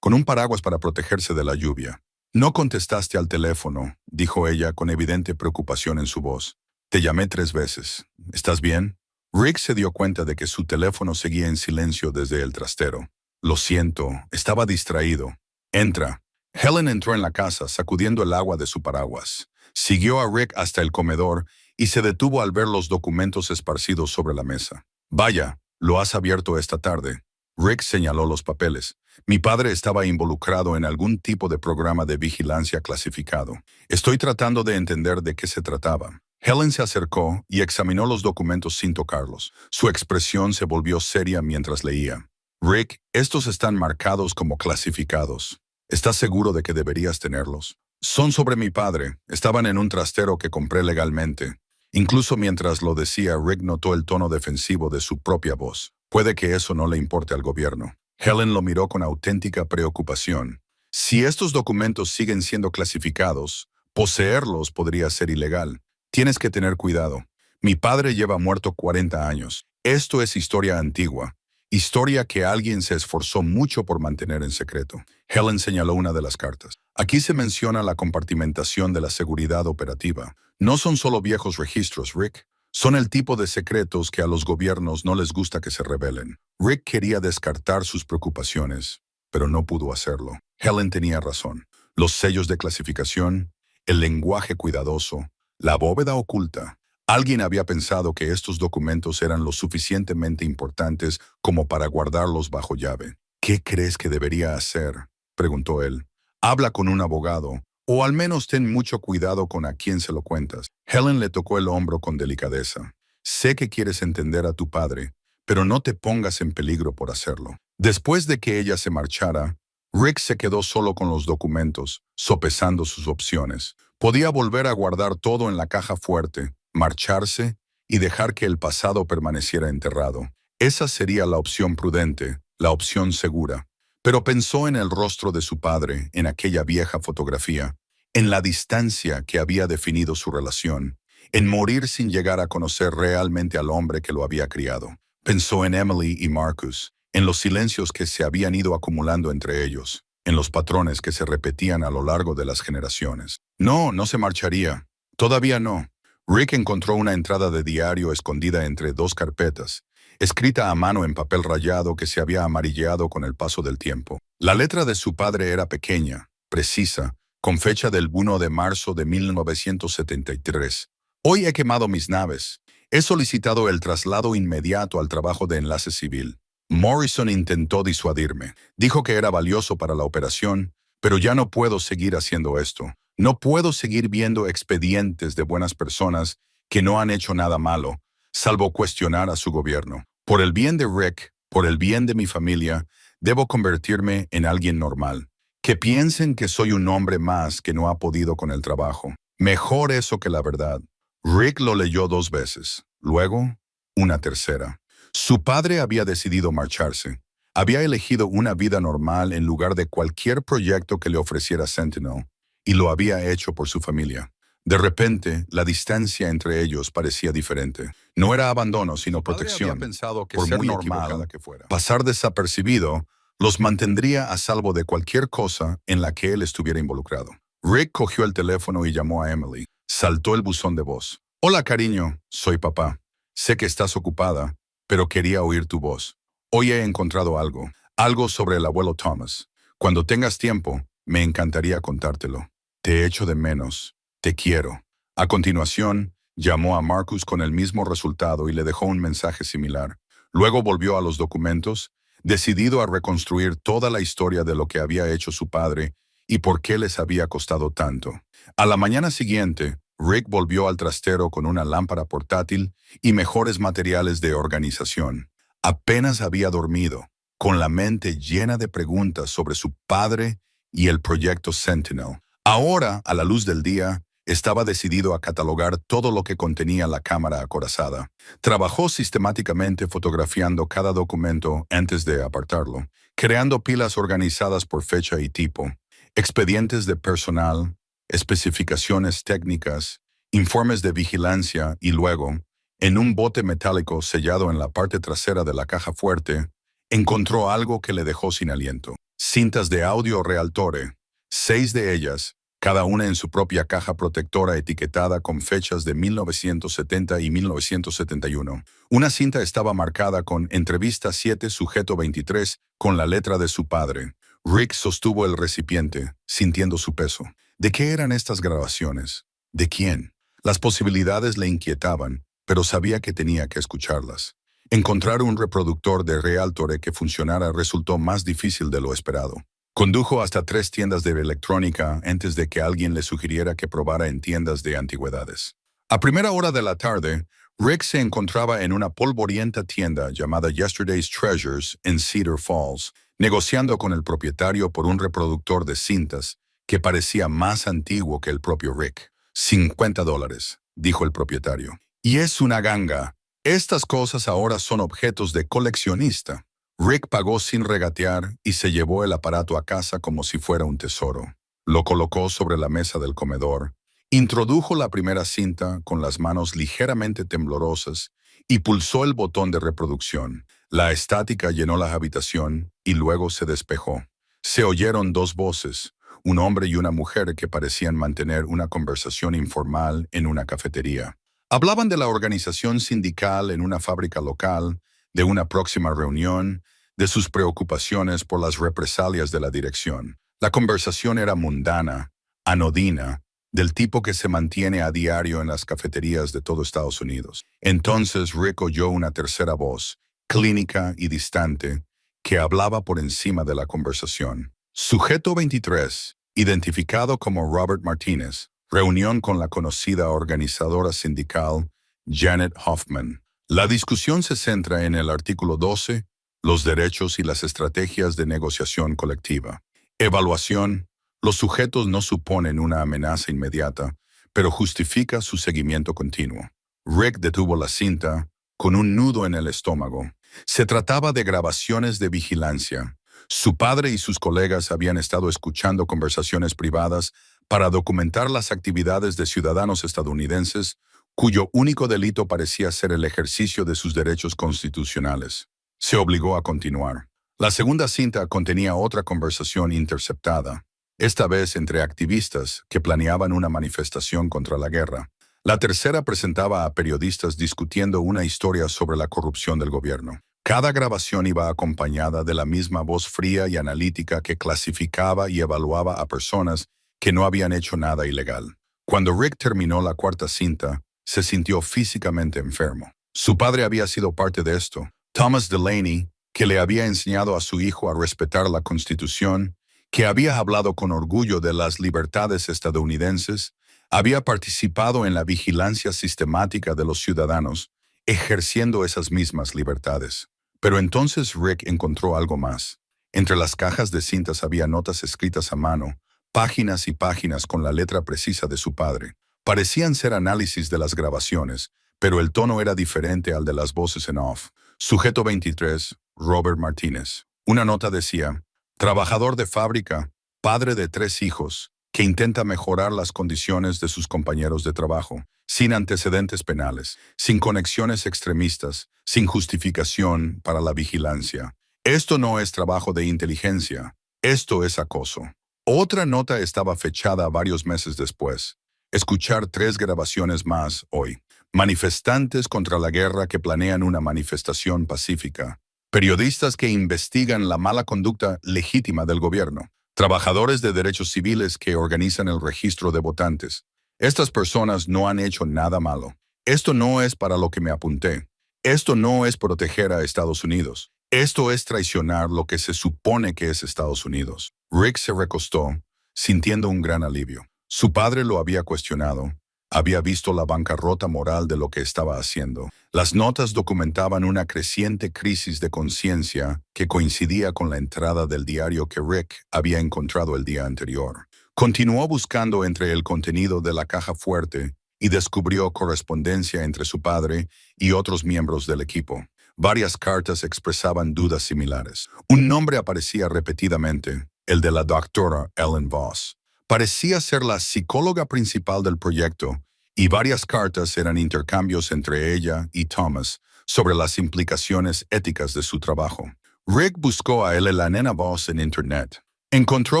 con un paraguas para protegerse de la lluvia. No contestaste al teléfono, dijo ella con evidente preocupación en su voz. Te llamé 3 veces. ¿Estás bien? Rick se dio cuenta de que su teléfono seguía en silencio desde el trastero. Lo siento, estaba distraído. Entra. Helen entró en la casa sacudiendo el agua de su paraguas. Siguió a Rick hasta el comedor y se detuvo al ver los documentos esparcidos sobre la mesa. Vaya, lo has abierto esta tarde. Rick señaló los papeles. Mi padre estaba involucrado en algún tipo de programa de vigilancia clasificado. Estoy tratando de entender de qué se trataba. Helen se acercó y examinó los documentos sin tocarlos. Su expresión se volvió seria mientras leía. Rick, estos están marcados como clasificados. ¿Estás seguro de que deberías tenerlos? Son sobre mi padre. Estaban en un trastero que compré legalmente. Incluso mientras lo decía, Rick notó el tono defensivo de su propia voz. Puede que eso no le importe al gobierno. Helen lo miró con auténtica preocupación. Si estos documentos siguen siendo clasificados, poseerlos podría ser ilegal. Tienes que tener cuidado. Mi padre lleva muerto 40 años. Esto es historia antigua. Historia que alguien se esforzó mucho por mantener en secreto. Helen señaló una de las cartas. Aquí se menciona la compartimentación de la seguridad operativa. No son solo viejos registros, Rick. Son el tipo de secretos que a los gobiernos no les gusta que se revelen. Rick quería descartar sus preocupaciones, pero no pudo hacerlo. Helen tenía razón. Los sellos de clasificación, el lenguaje cuidadoso, la bóveda oculta. Alguien había pensado que estos documentos eran lo suficientemente importantes como para guardarlos bajo llave. ¿Qué crees que debería hacer?, preguntó él. Habla con un abogado, o al menos ten mucho cuidado con a quién se lo cuentas. Helen le tocó el hombro con delicadeza. Sé que quieres entender a tu padre, pero no te pongas en peligro por hacerlo. Después de que ella se marchara, Rick se quedó solo con los documentos, sopesando sus opciones. Podía volver a guardar todo en la caja fuerte, marcharse y dejar que el pasado permaneciera enterrado. Esa sería la opción prudente, la opción segura. Pero pensó en el rostro de su padre, en aquella vieja fotografía, en la distancia que había definido su relación, en morir sin llegar a conocer realmente al hombre que lo había criado. Pensó en Emily y Marcus, en los silencios que se habían ido acumulando entre ellos, en los patrones que se repetían a lo largo de las generaciones. No, no se marcharía. Todavía no. Rick encontró una entrada de diario escondida entre dos carpetas, escrita a mano en papel rayado que se había amarilleado con el paso del tiempo. La letra de su padre era pequeña, precisa, con fecha del 1 de marzo de 1973. Hoy he quemado mis naves. He solicitado el traslado inmediato al trabajo de enlace civil. Morrison intentó disuadirme. Dijo que era valioso para la operación, pero ya no puedo seguir haciendo esto. No puedo seguir viendo expedientes de buenas personas que no han hecho nada malo, salvo cuestionar a su gobierno. Por el bien de Rick, por el bien de mi familia, debo convertirme en alguien normal. Que piensen que soy un hombre más que no ha podido con el trabajo. Mejor eso que la verdad. Rick lo leyó 2 veces, luego una tercera. Su padre había decidido marcharse. Había elegido una vida normal en lugar de cualquier proyecto que le ofreciera Sentinel, y lo había hecho por su familia. De repente, la distancia entre ellos parecía diferente. No era abandono, sino protección. Había pensado que por muy normal que fuera, pasar desapercibido los mantendría a salvo de cualquier cosa en la que él estuviera involucrado. Rick cogió el teléfono y llamó a Emily. Saltó el buzón de voz. Hola, cariño, soy papá. Sé que estás ocupada, pero quería oír tu voz. Hoy he encontrado algo sobre el abuelo Thomas. Cuando tengas tiempo, me encantaría contártelo. Te echo de menos. Te quiero. A continuación, llamó a Marcus con el mismo resultado y le dejó un mensaje similar. Luego volvió a los documentos, decidido a reconstruir toda la historia de lo que había hecho su padre y por qué les había costado tanto. A la mañana siguiente, Rick volvió al trastero con una lámpara portátil y mejores materiales de organización. Apenas había dormido, con la mente llena de preguntas sobre su padre y el proyecto Sentinel. Ahora, a la luz del día, estaba decidido a catalogar todo lo que contenía la cámara acorazada. Trabajó sistemáticamente fotografiando cada documento antes de apartarlo, creando pilas organizadas por fecha y tipo, expedientes de personal, especificaciones técnicas, informes de vigilancia y luego, en un bote metálico sellado en la parte trasera de la caja fuerte, encontró algo que le dejó sin aliento. Cintas de audio Realtore, 6 de ellas, cada una en su propia caja protectora etiquetada con fechas de 1970 y 1971. Una cinta estaba marcada con Entrevista 7 Sujeto 23 con la letra de su padre. Rick sostuvo el recipiente, sintiendo su peso. ¿De qué eran estas grabaciones? ¿De quién? Las posibilidades le inquietaban, pero sabía que tenía que escucharlas. Encontrar un reproductor de Realtore que funcionara resultó más difícil de lo esperado. Condujo hasta 3 tiendas de electrónica antes de que alguien le sugiriera que probara en tiendas de antigüedades. A primera hora de la tarde, Rick se encontraba en una polvorienta tienda llamada Yesterday's Treasures en Cedar Falls, negociando con el propietario por un reproductor de cintas que parecía más antiguo que el propio Rick. $50, dijo el propietario. Y es una ganga. Estas cosas ahora son objetos de coleccionista. Rick pagó sin regatear y se llevó el aparato a casa como si fuera un tesoro. Lo colocó sobre la mesa del comedor, introdujo la primera cinta con las manos ligeramente temblorosas y pulsó el botón de reproducción. La estática llenó la habitación y luego se despejó. Se oyeron 2 voces, un hombre y una mujer que parecían mantener una conversación informal en una cafetería. Hablaban de la organización sindical en una fábrica local, de una próxima reunión, de sus preocupaciones por las represalias de la dirección. La conversación era mundana, anodina, del tipo que se mantiene a diario en las cafeterías de todo Estados Unidos. Entonces Rick oyó una tercera voz, clínica y distante, que hablaba por encima de la conversación. Sujeto 23, identificado como Robert Martínez, reunión con la conocida organizadora sindical Janet Hoffman. La discusión se centra en el artículo 12, los derechos y las estrategias de negociación colectiva. Evaluación. Los sujetos no suponen una amenaza inmediata, pero justifica su seguimiento continuo. Rick detuvo la cinta con un nudo en el estómago. Se trataba de grabaciones de vigilancia. Su padre y sus colegas habían estado escuchando conversaciones privadas para documentar las actividades de ciudadanos estadounidenses cuyo único delito parecía ser el ejercicio de sus derechos constitucionales. Se obligó a continuar. La segunda cinta contenía otra conversación interceptada, esta vez entre activistas que planeaban una manifestación contra la guerra. La tercera presentaba a periodistas discutiendo una historia sobre la corrupción del gobierno. Cada grabación iba acompañada de la misma voz fría y analítica que clasificaba y evaluaba a personas que no habían hecho nada ilegal. Cuando Rick terminó la cuarta cinta, se sintió físicamente enfermo. Su padre había sido parte de esto. Thomas Delaney, que le había enseñado a su hijo a respetar la Constitución, que había hablado con orgullo de las libertades estadounidenses, había participado en la vigilancia sistemática de los ciudadanos, ejerciendo esas mismas libertades. Pero entonces Rick encontró algo más. Entre las cajas de cintas había notas escritas a mano, páginas y páginas con la letra precisa de su padre. Parecían ser análisis de las grabaciones, pero el tono era diferente al de las voces en off. Sujeto 23, Robert Martínez. Una nota decía: trabajador de fábrica, padre de 3 hijos, que intenta mejorar las condiciones de sus compañeros de trabajo, sin antecedentes penales, sin conexiones extremistas, sin justificación para la vigilancia. Esto no es trabajo de inteligencia, esto es acoso. Otra nota estaba fechada varios meses después. Escuchar 3 grabaciones más hoy. Manifestantes contra la guerra que planean una manifestación pacífica. Periodistas que investigan la mala conducta legítima del gobierno. Trabajadores de derechos civiles que organizan el registro de votantes. Estas personas no han hecho nada malo. Esto no es para lo que me apunté. Esto no es proteger a Estados Unidos. Esto es traicionar lo que se supone que es Estados Unidos. Rick se recostó, sintiendo un gran alivio. Su padre lo había cuestionado. Había visto la bancarrota moral de lo que estaba haciendo. Las notas documentaban una creciente crisis de conciencia que coincidía con la entrada del diario que Rick había encontrado el día anterior. Continuó buscando entre el contenido de la caja fuerte y descubrió correspondencia entre su padre y otros miembros del equipo. Varias cartas expresaban dudas similares. Un nombre aparecía repetidamente, el de la doctora Ellen Voss. Parecía ser la psicóloga principal del proyecto, y varias cartas eran intercambios entre ella y Thomas sobre las implicaciones éticas de su trabajo. Rick buscó a Elena Voss en Internet. Encontró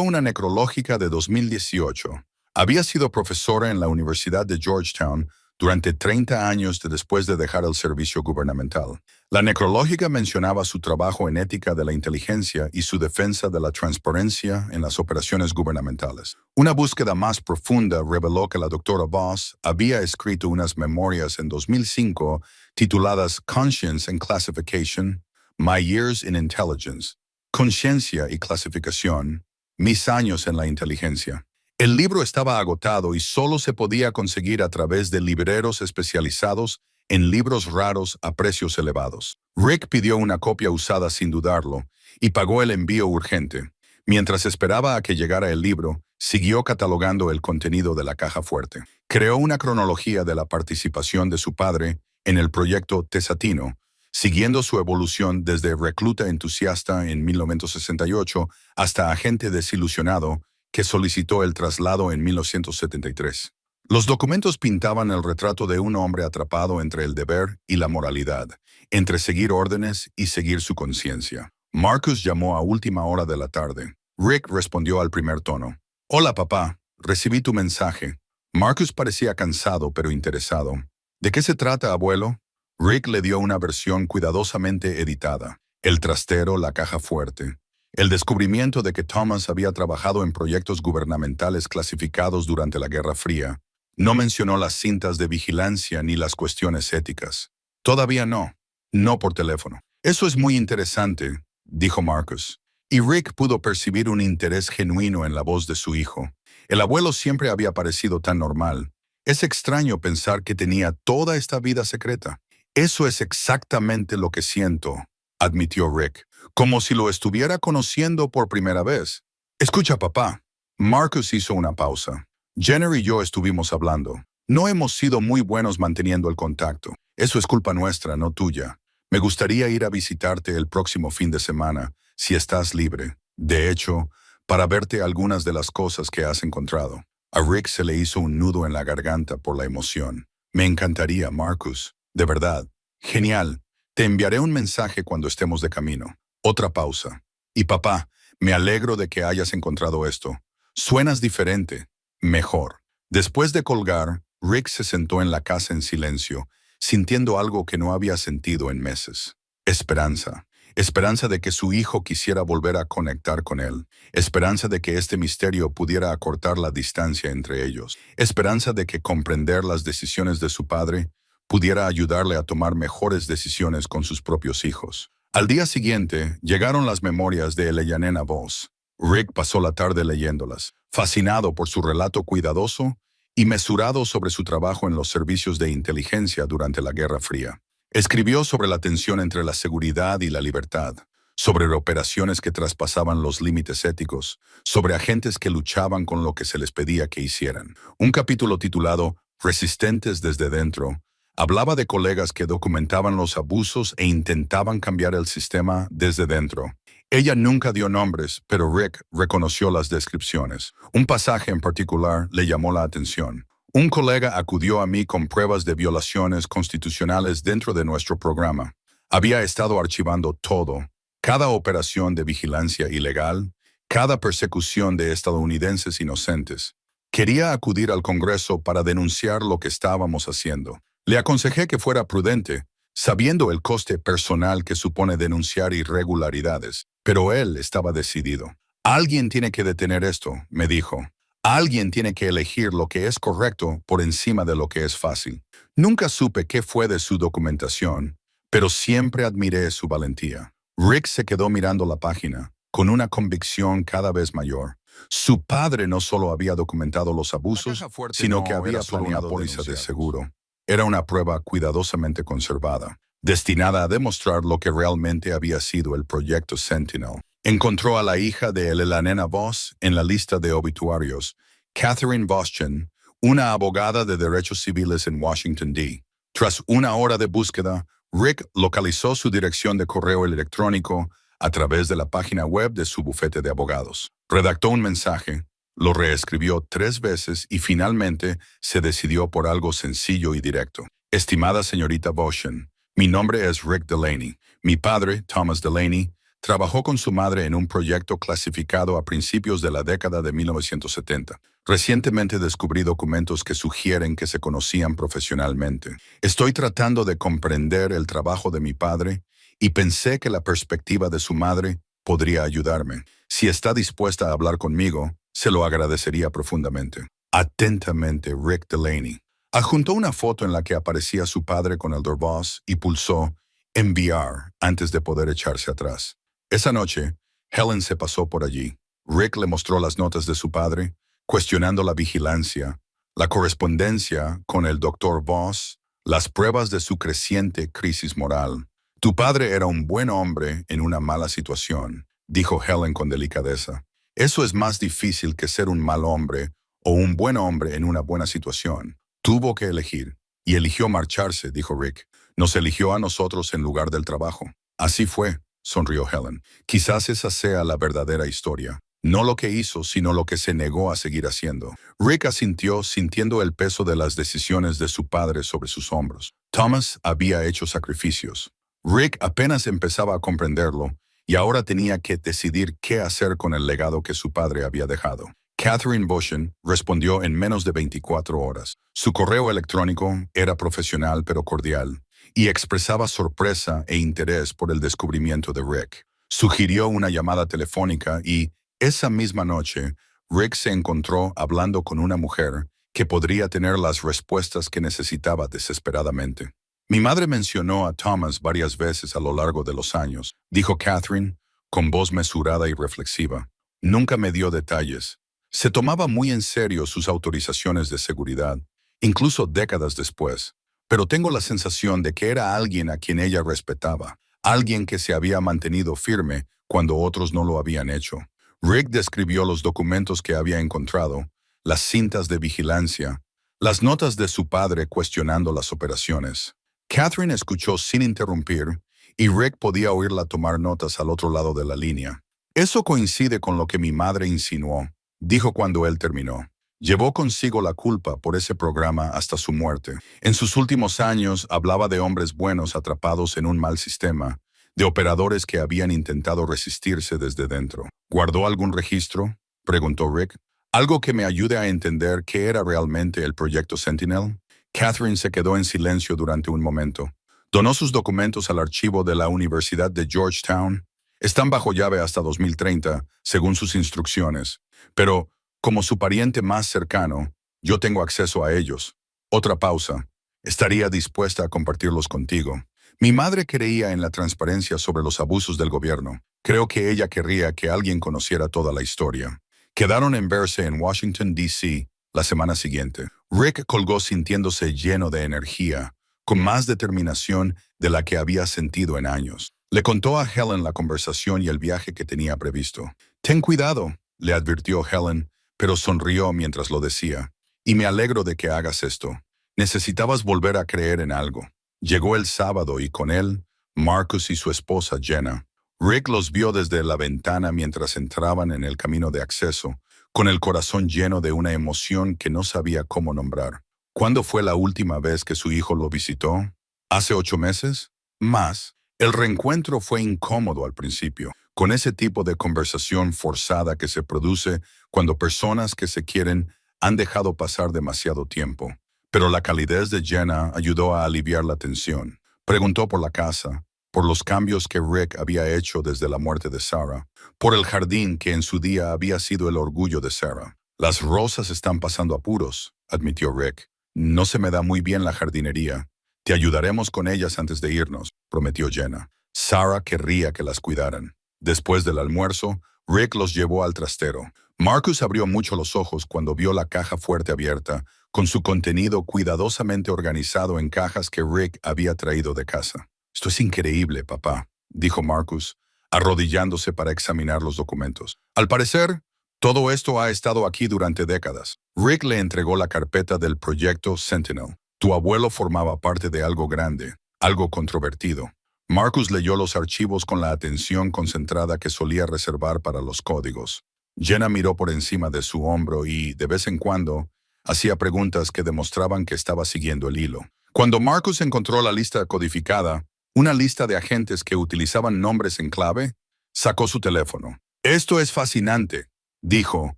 una necrológica de 2018. Había sido profesora en la Universidad de Georgetown durante 30 años después de dejar el servicio gubernamental. La necrológica mencionaba su trabajo en ética de la inteligencia y su defensa de la transparencia en las operaciones gubernamentales. Una búsqueda más profunda reveló que la doctora Voss había escrito unas memorias en 2005 tituladas Conscience and Classification, My Years in Intelligence, Conciencia y Clasificación, Mis años en la inteligencia. El libro estaba agotado y solo se podía conseguir a través de libreros especializados en libros raros a precios elevados. Rick pidió una copia usada sin dudarlo y pagó el envío urgente. Mientras esperaba a que llegara el libro, siguió catalogando el contenido de la caja fuerte. Creó una cronología de la participación de su padre en el proyecto Tesatino, siguiendo su evolución desde recluta entusiasta en 1968 hasta agente desilusionado que solicitó el traslado en 1973. Los documentos pintaban el retrato de un hombre atrapado entre el deber y la moralidad, entre seguir órdenes y seguir su conciencia. Marcus llamó a última hora de la tarde. Rick respondió al primer tono. «Hola, papá. Recibí tu mensaje». Marcus parecía cansado pero interesado. «¿De qué se trata, abuelo?» Rick le dio una versión cuidadosamente editada. El trastero, la caja fuerte. El descubrimiento de que Thomas había trabajado en proyectos gubernamentales clasificados durante la Guerra Fría. No mencionó las cintas de vigilancia ni las cuestiones éticas. Todavía no. No por teléfono. Eso es muy interesante, dijo Marcus. Y Rick pudo percibir un interés genuino en la voz de su hijo. El abuelo siempre había parecido tan normal. Es extraño pensar que tenía toda esta vida secreta. Eso es exactamente lo que siento, admitió Rick, como si lo estuviera conociendo por primera vez. Escucha, papá. Marcus hizo una pausa. Jenner y yo estuvimos hablando. No hemos sido muy buenos manteniendo el contacto. Eso es culpa nuestra, no tuya. Me gustaría ir a visitarte el próximo fin de semana, si estás libre. De hecho, para verte algunas de las cosas que has encontrado. A Rick se le hizo un nudo en la garganta por la emoción. Me encantaría, Marcus. De verdad. Genial. Te enviaré un mensaje cuando estemos de camino. Otra pausa. Y papá, me alegro de que hayas encontrado esto. Suenas diferente. Mejor. Después de colgar, Rick se sentó en la casa en silencio, sintiendo algo que no había sentido en meses. Esperanza. Esperanza de que su hijo quisiera volver a conectar con él. Esperanza de que este misterio pudiera acortar la distancia entre ellos. Esperanza de que comprender las decisiones de su padre pudiera ayudarle a tomar mejores decisiones con sus propios hijos. Al día siguiente, llegaron las memorias de Eleanena Voss. Rick pasó la tarde leyéndolas, fascinado por su relato cuidadoso y mesurado sobre su trabajo en los servicios de inteligencia durante la Guerra Fría. Escribió sobre la tensión entre la seguridad y la libertad, sobre operaciones que traspasaban los límites éticos, sobre agentes que luchaban con lo que se les pedía que hicieran. Un capítulo titulado Resistentes desde dentro hablaba de colegas que documentaban los abusos e intentaban cambiar el sistema desde dentro. Ella nunca dio nombres, pero Rick reconoció las descripciones. Un pasaje en particular le llamó la atención. Un colega acudió a mí con pruebas de violaciones constitucionales dentro de nuestro programa. Había estado archivando todo, cada operación de vigilancia ilegal, cada persecución de estadounidenses inocentes. Quería acudir al Congreso para denunciar lo que estábamos haciendo. Le aconsejé que fuera prudente, sabiendo el coste personal que supone denunciar irregularidades, pero él estaba decidido. Alguien tiene que detener esto, me dijo. Alguien tiene que elegir lo que es correcto por encima de lo que es fácil. Nunca supe qué fue de su documentación, pero siempre admiré su valentía. Rick se quedó mirando la página, con una convicción cada vez mayor. Su padre no solo había documentado los abusos, sino que había planeado una póliza de seguro. Era una prueba cuidadosamente conservada, destinada a demostrar lo que realmente había sido el proyecto Sentinel. Encontró a la hija de Eleanena Voss en la lista de obituarios, Catherine Voschen, una abogada de derechos civiles en Washington, D. Tras una hora de búsqueda, Rick localizó su dirección de correo electrónico a través de la página web de su bufete de abogados. Redactó un mensaje, lo reescribió 3 veces y finalmente se decidió por algo sencillo y directo. Estimada señorita Voschen, mi nombre es Rick Delaney. Mi padre, Thomas Delaney, trabajó con su madre en un proyecto clasificado a principios de la década de 1970. Recientemente descubrí documentos que sugieren que se conocían profesionalmente. Estoy tratando de comprender el trabajo de mi padre y pensé que la perspectiva de su madre podría ayudarme. Si está dispuesta a hablar conmigo, se lo agradecería profundamente. Atentamente, Rick Delaney. Adjuntó una foto en la que aparecía su padre con Elder Voss y pulsó enviar antes de poder echarse atrás. Esa noche, Helen se pasó por allí. Rick le mostró las notas de su padre, cuestionando la vigilancia, la correspondencia con el Dr. Voss, las pruebas de su creciente crisis moral. Tu padre era un buen hombre en una mala situación, dijo Helen con delicadeza. Eso es más difícil que ser un mal hombre o un buen hombre en una buena situación. Tuvo que elegir, y eligió marcharse, dijo Rick. Nos eligió a nosotros en lugar del trabajo. Así fue, sonrió Helen. Quizás esa sea la verdadera historia. No lo que hizo, sino lo que se negó a seguir haciendo. Rick asintió, sintiendo el peso de las decisiones de su padre sobre sus hombros. Thomas había hecho sacrificios. Rick apenas empezaba a comprenderlo, y ahora tenía que decidir qué hacer con el legado que su padre había dejado. Catherine Voschen respondió en menos de 24 horas. Su correo electrónico era profesional pero cordial, y expresaba sorpresa e interés por el descubrimiento de Rick. Sugirió una llamada telefónica y, esa misma noche, Rick se encontró hablando con una mujer que podría tener las respuestas que necesitaba desesperadamente. Mi madre mencionó a Thomas varias veces a lo largo de los años, dijo Catherine, con voz mesurada y reflexiva. Nunca me dio detalles. Se tomaba muy en serio sus autorizaciones de seguridad, incluso décadas después. Pero tengo la sensación de que era alguien a quien ella respetaba, alguien que se había mantenido firme cuando otros no lo habían hecho. Rick describió los documentos que había encontrado, las cintas de vigilancia, las notas de su padre cuestionando las operaciones. Catherine escuchó sin interrumpir y Rick podía oírla tomar notas al otro lado de la línea. Eso coincide con lo que mi madre insinuó, dijo cuando él terminó. Llevó consigo la culpa por ese programa hasta su muerte. En sus últimos años hablaba de hombres buenos atrapados en un mal sistema, de operadores que habían intentado resistirse desde dentro. ¿Guardó algún registro?, preguntó Rick. ¿Algo que me ayude a entender qué era realmente el proyecto Sentinel? Catherine se quedó en silencio durante un momento. Donó sus documentos al archivo de la Universidad de Georgetown. Están bajo llave hasta 2030, según sus instrucciones. Pero, como su pariente más cercano, yo tengo acceso a ellos. Otra pausa. Estaría dispuesta a compartirlos contigo. Mi madre creía en la transparencia sobre los abusos del gobierno. Creo que ella querría que alguien conociera toda la historia. Quedaron en verse en Washington, D.C. la semana siguiente. Rick colgó sintiéndose lleno de energía, con más determinación de la que había sentido en años. Le contó a Helen la conversación y el viaje que tenía previsto. «Ten cuidado», le advirtió Helen, pero sonrió mientras lo decía. «Y me alegro de que hagas esto. Necesitabas volver a creer en algo». Llegó el sábado y con él, Marcus y su esposa Jenna. Rick los vio desde la ventana mientras entraban en el camino de acceso, con el corazón lleno de una emoción que no sabía cómo nombrar. ¿Cuándo fue la última vez que su hijo lo visitó? ¿Hace 8 meses? Más. El reencuentro fue incómodo al principio, con ese tipo de conversación forzada que se produce cuando personas que se quieren han dejado pasar demasiado tiempo. Pero la calidez de Jenna ayudó a aliviar la tensión. Preguntó por la casa, por los cambios que Rick había hecho desde la muerte de Sarah, por el jardín que en su día había sido el orgullo de Sarah. «Las rosas están pasando apuros», admitió Rick. «No se me da muy bien la jardinería. Te ayudaremos con ellas antes de irnos», prometió Jenna. Sarah querría que las cuidaran. Después del almuerzo, Rick los llevó al trastero. Marcus abrió mucho los ojos cuando vio la caja fuerte abierta, con su contenido cuidadosamente organizado en cajas que Rick había traído de casa. «Esto es increíble, papá», dijo Marcus, arrodillándose para examinar los documentos. «Al parecer, todo esto ha estado aquí durante décadas». Rick le entregó la carpeta del proyecto Sentinel. «Tu abuelo formaba parte de algo grande, algo controvertido». Marcus leyó los archivos con la atención concentrada que solía reservar para los códigos. Jenna miró por encima de su hombro y, de vez en cuando, hacía preguntas que demostraban que estaba siguiendo el hilo. Cuando Marcus encontró la lista codificada, una lista de agentes que utilizaban nombres en clave, sacó su teléfono. «Esto es fascinante», dijo,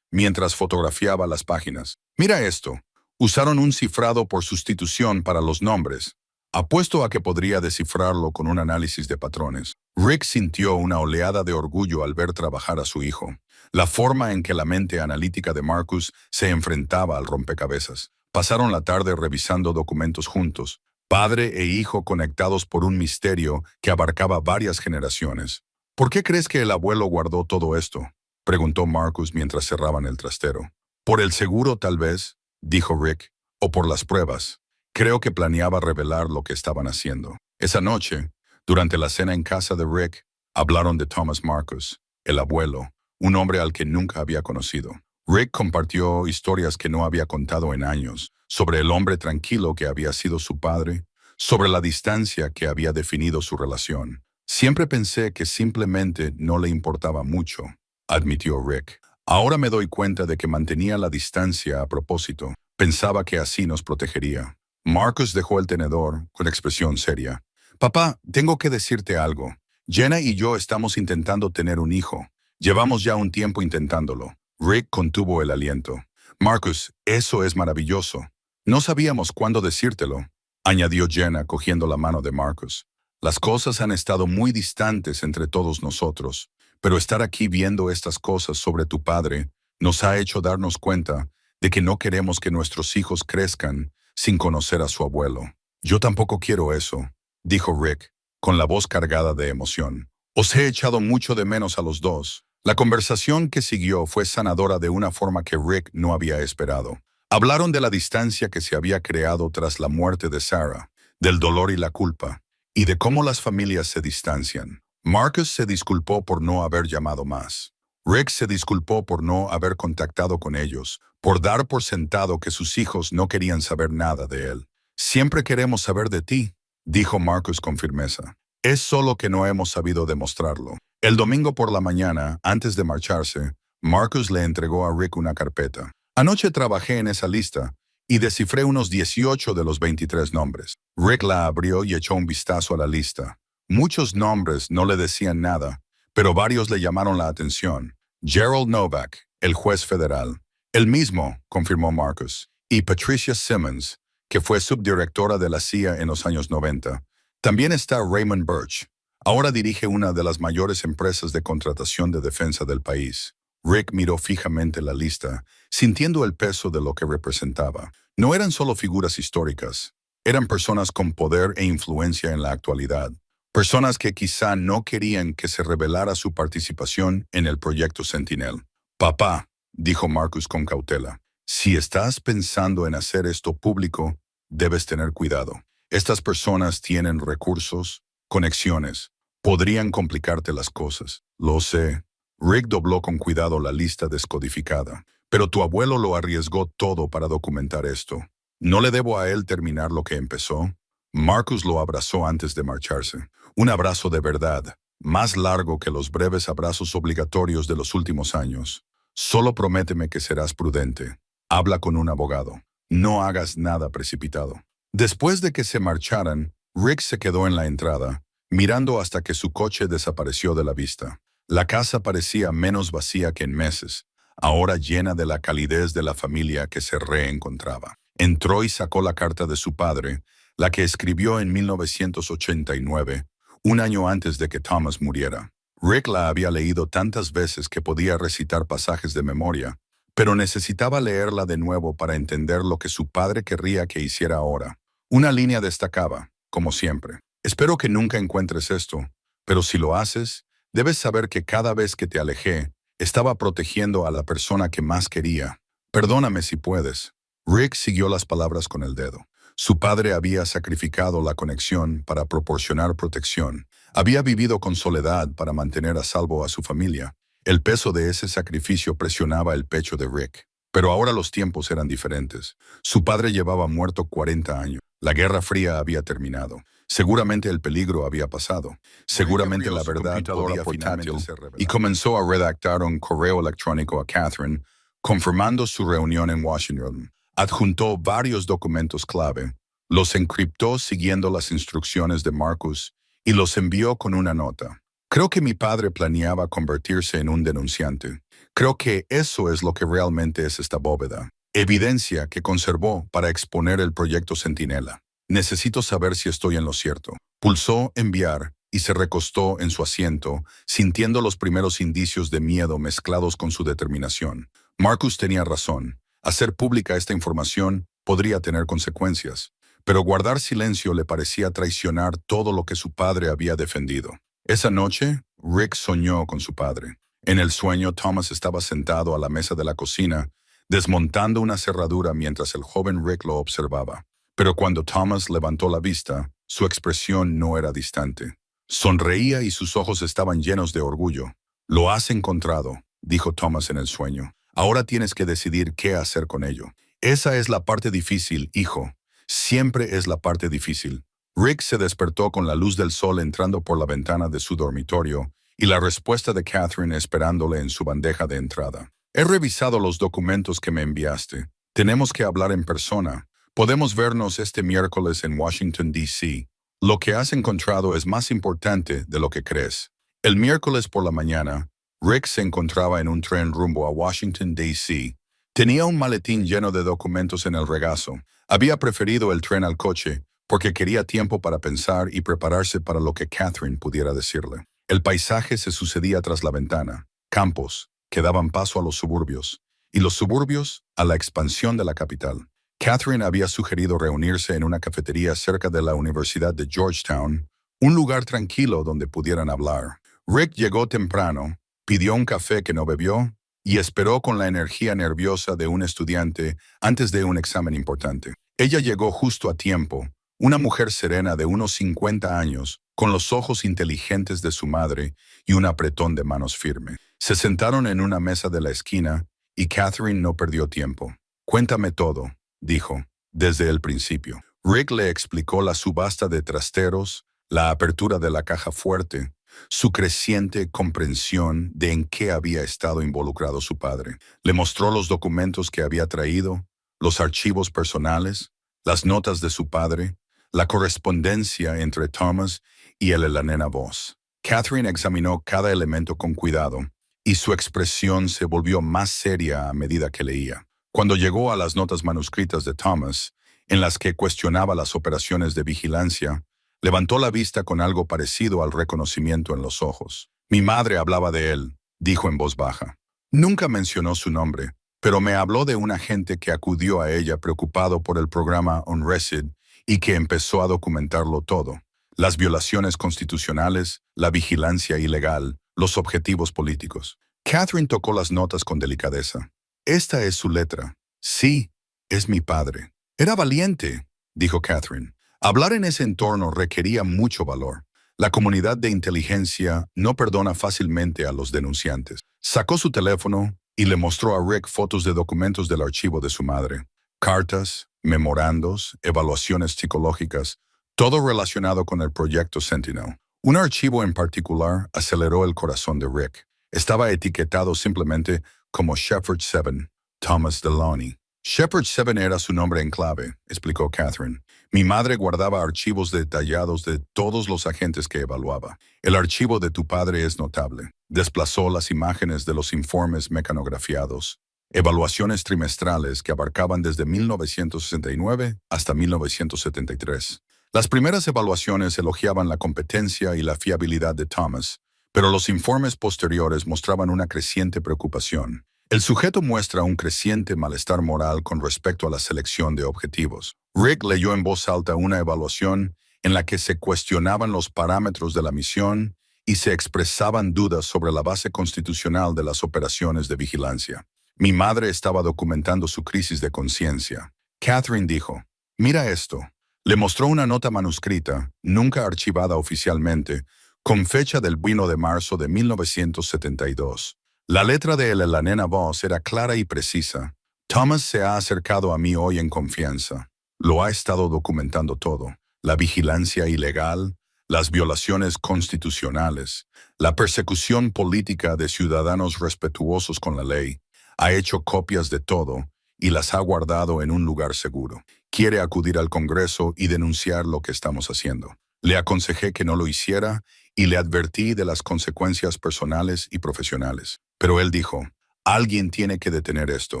mientras fotografiaba las páginas. «Mira esto. Usaron un cifrado por sustitución para los nombres. Apuesto a que podría descifrarlo con un análisis de patrones». Rick sintió una oleada de orgullo al ver trabajar a su hijo. La forma en que la mente analítica de Marcus se enfrentaba al rompecabezas. Pasaron la tarde revisando documentos juntos, padre e hijo conectados por un misterio que abarcaba varias generaciones. «¿Por qué crees que el abuelo guardó todo esto?», preguntó Marcus mientras cerraban el trastero. «Por el seguro, tal vez», dijo Rick, «o por las pruebas. Creo que planeaba revelar lo que estaban haciendo». Esa noche, durante la cena en casa de Rick, hablaron de Thomas Marcus, el abuelo, un hombre al que nunca había conocido. Rick compartió historias que no había contado en años, sobre el hombre tranquilo que había sido su padre, sobre la distancia que había definido su relación. «Siempre pensé que simplemente no le importaba mucho», admitió Rick. «Ahora me doy cuenta de que mantenía la distancia a propósito. Pensaba que así nos protegería». Marcus dejó el tenedor con expresión seria. «Papá, tengo que decirte algo. Jenna y yo estamos intentando tener un hijo. Llevamos ya un tiempo intentándolo». Rick contuvo el aliento. «Marcus, eso es maravilloso. No sabíamos cuándo decírtelo», añadió Jenna cogiendo la mano de Marcus. Las cosas han estado muy distantes entre todos nosotros, pero estar aquí viendo estas cosas sobre tu padre nos ha hecho darnos cuenta de que no queremos que nuestros hijos crezcan sin conocer a su abuelo. Yo tampoco quiero eso, dijo Rick, con la voz cargada de emoción. Os he echado mucho de menos a los dos. La conversación que siguió fue sanadora de una forma que Rick no había esperado. Hablaron de la distancia que se había creado tras la muerte de Sarah, del dolor y la culpa, y de cómo las familias se distancian. Marcus se disculpó por no haber llamado más. Rick se disculpó por no haber contactado con ellos, por dar por sentado que sus hijos no querían saber nada de él. Siempre queremos saber de ti, dijo Marcus con firmeza. Es solo que no hemos sabido demostrarlo. El domingo por la mañana, antes de marcharse, Marcus le entregó a Rick una carpeta. Anoche trabajé en esa lista y descifré unos 18 de los 23 nombres. Rick la abrió y echó un vistazo a la lista. Muchos nombres no le decían nada, pero varios le llamaron la atención. Gerald Novak, el juez federal. El mismo, confirmó Marcus. Y Patricia Simmons, que fue subdirectora de la CIA en los años 90. También está Raymond Birch. Ahora dirige una de las mayores empresas de contratación de defensa del país. Rick miró fijamente la lista, sintiendo el peso de lo que representaba. No eran solo figuras históricas, eran personas con poder e influencia en la actualidad. Personas que quizá no querían que se revelara su participación en el proyecto Sentinel. Papá, dijo Marcus con cautela, si estás pensando en hacer esto público, debes tener cuidado. Estas personas tienen recursos, conexiones, podrían complicarte las cosas. Lo sé. Rick dobló con cuidado la lista descodificada. Pero tu abuelo lo arriesgó todo para documentar esto. ¿No le debo a él terminar lo que empezó? Marcus lo abrazó antes de marcharse. Un abrazo de verdad, más largo que los breves abrazos obligatorios de los últimos años. Solo prométeme que serás prudente. Habla con un abogado. No hagas nada precipitado. Después de que se marcharan, Rick se quedó en la entrada, mirando hasta que su coche desapareció de la vista. La casa parecía menos vacía que en meses, ahora llena de la calidez de la familia que se reencontraba. Entró y sacó la carta de su padre, la que escribió en 1989, un año antes de que Thomas muriera. Rick la había leído tantas veces que podía recitar pasajes de memoria, pero necesitaba leerla de nuevo para entender lo que su padre querría que hiciera ahora. Una línea destacaba, como siempre. Espero que nunca encuentres esto, pero si lo haces, debes saber que cada vez que te alejé, estaba protegiendo a la persona que más quería. Perdóname si puedes. Rick siguió las palabras con el dedo. Su padre había sacrificado la conexión para proporcionar protección. Había vivido con soledad para mantener a salvo a su familia. El peso de ese sacrificio presionaba el pecho de Rick. Pero ahora los tiempos eran diferentes. Su padre llevaba muerto 40 años. La Guerra Fría había terminado. Seguramente el peligro había pasado. Seguramente la verdad podía finalmente ser revelada. Y comenzó a redactar un correo electrónico a Catherine, confirmando su reunión en Washington. Adjuntó varios documentos clave, los encriptó siguiendo las instrucciones de Marcus y los envió con una nota. Creo que mi padre planeaba convertirse en un denunciante. Creo que eso es lo que realmente es esta bóveda. Evidencia que conservó para exponer el proyecto Centinela. Necesito saber si estoy en lo cierto. Pulsó enviar y se recostó en su asiento, sintiendo los primeros indicios de miedo mezclados con su determinación. Marcus tenía razón. Hacer pública esta información podría tener consecuencias, pero guardar silencio le parecía traicionar todo lo que su padre había defendido. Esa noche, Rick soñó con su padre. En el sueño, Thomas estaba sentado a la mesa de la cocina, desmontando una cerradura mientras el joven Rick lo observaba. Pero cuando Thomas levantó la vista, su expresión no era distante. Sonreía y sus ojos estaban llenos de orgullo. «Lo has encontrado», dijo Thomas en el sueño. «Ahora tienes que decidir qué hacer con ello. Esa es la parte difícil, hijo. Siempre es la parte difícil». Rick se despertó con la luz del sol entrando por la ventana de su dormitorio y la respuesta de Catherine esperándole en su bandeja de entrada. «He revisado los documentos que me enviaste. Tenemos que hablar en persona. Podemos vernos este miércoles en Washington, D.C. Lo que has encontrado es más importante de lo que crees». El miércoles por la mañana, Rick se encontraba en un tren rumbo a Washington, D.C. Tenía un maletín lleno de documentos en el regazo. Había preferido el tren al coche porque quería tiempo para pensar y prepararse para lo que Catherine pudiera decirle. El paisaje se sucedía tras la ventana, campos que daban paso a los suburbios, y los suburbios a la expansión de la capital. Catherine había sugerido reunirse en una cafetería cerca de la Universidad de Georgetown, un lugar tranquilo donde pudieran hablar. Rick llegó temprano, pidió un café que no bebió y esperó con la energía nerviosa de un estudiante antes de un examen importante. Ella llegó justo a tiempo, una mujer serena de unos 50 años, con los ojos inteligentes de su madre y un apretón de manos firme. Se sentaron en una mesa de la esquina y Catherine no perdió tiempo. «Cuéntame todo», dijo, desde el principio. Rick le explicó la subasta de trasteros, la apertura de la caja fuerte, su creciente comprensión de en qué había estado involucrado su padre. Le mostró los documentos que había traído, los archivos personales, las notas de su padre, la correspondencia entre Thomas y la nena Voss. Catherine examinó cada elemento con cuidado, y su expresión se volvió más seria a medida que leía. Cuando llegó a las notas manuscritas de Thomas, en las que cuestionaba las operaciones de vigilancia, levantó la vista con algo parecido al reconocimiento en los ojos. «Mi madre hablaba de él», dijo en voz baja. «Nunca mencionó su nombre, pero me habló de un agente que acudió a ella preocupado por el programa UNRESID y que empezó a documentarlo todo. Las violaciones constitucionales, la vigilancia ilegal, los objetivos políticos». Catherine tocó las notas con delicadeza. «Esta es su letra. Sí, es mi padre». «Era valiente», dijo Catherine. Hablar en ese entorno requería mucho valor. La comunidad de inteligencia no perdona fácilmente a los denunciantes. Sacó su teléfono y le mostró a Rick fotos de documentos del archivo de su madre. Cartas, memorandos, evaluaciones psicológicas, todo relacionado con el proyecto Sentinel. Un archivo en particular aceleró el corazón de Rick. Estaba etiquetado simplemente como Shepherd 7, Thomas Deloney. Shepherd 7 era su nombre en clave, explicó Catherine. Mi madre guardaba archivos detallados de todos los agentes que evaluaba. El archivo de tu padre es notable. Desplazó las imágenes de los informes mecanografiados, evaluaciones trimestrales que abarcaban desde 1969 hasta 1973. Las primeras evaluaciones elogiaban la competencia y la fiabilidad de Thomas, pero los informes posteriores mostraban una creciente preocupación. El sujeto muestra un creciente malestar moral con respecto a la selección de objetivos. Rick leyó en voz alta una evaluación en la que se cuestionaban los parámetros de la misión y se expresaban dudas sobre la base constitucional de las operaciones de vigilancia. Mi madre estaba documentando su crisis de conciencia. Catherine dijo, «Mira esto». Le mostró una nota manuscrita, nunca archivada oficialmente, con fecha del 1 de marzo de 1972. La letra de la nena Voss era clara y precisa. «Thomas se ha acercado a mí hoy en confianza. Lo ha estado documentando todo. La vigilancia ilegal, las violaciones constitucionales, la persecución política de ciudadanos respetuosos con la ley. Ha hecho copias de todo y las ha guardado en un lugar seguro. Quiere acudir al Congreso y denunciar lo que estamos haciendo. Le aconsejé que no lo hiciera y le advertí de las consecuencias personales y profesionales. Pero él dijo, alguien tiene que detener esto.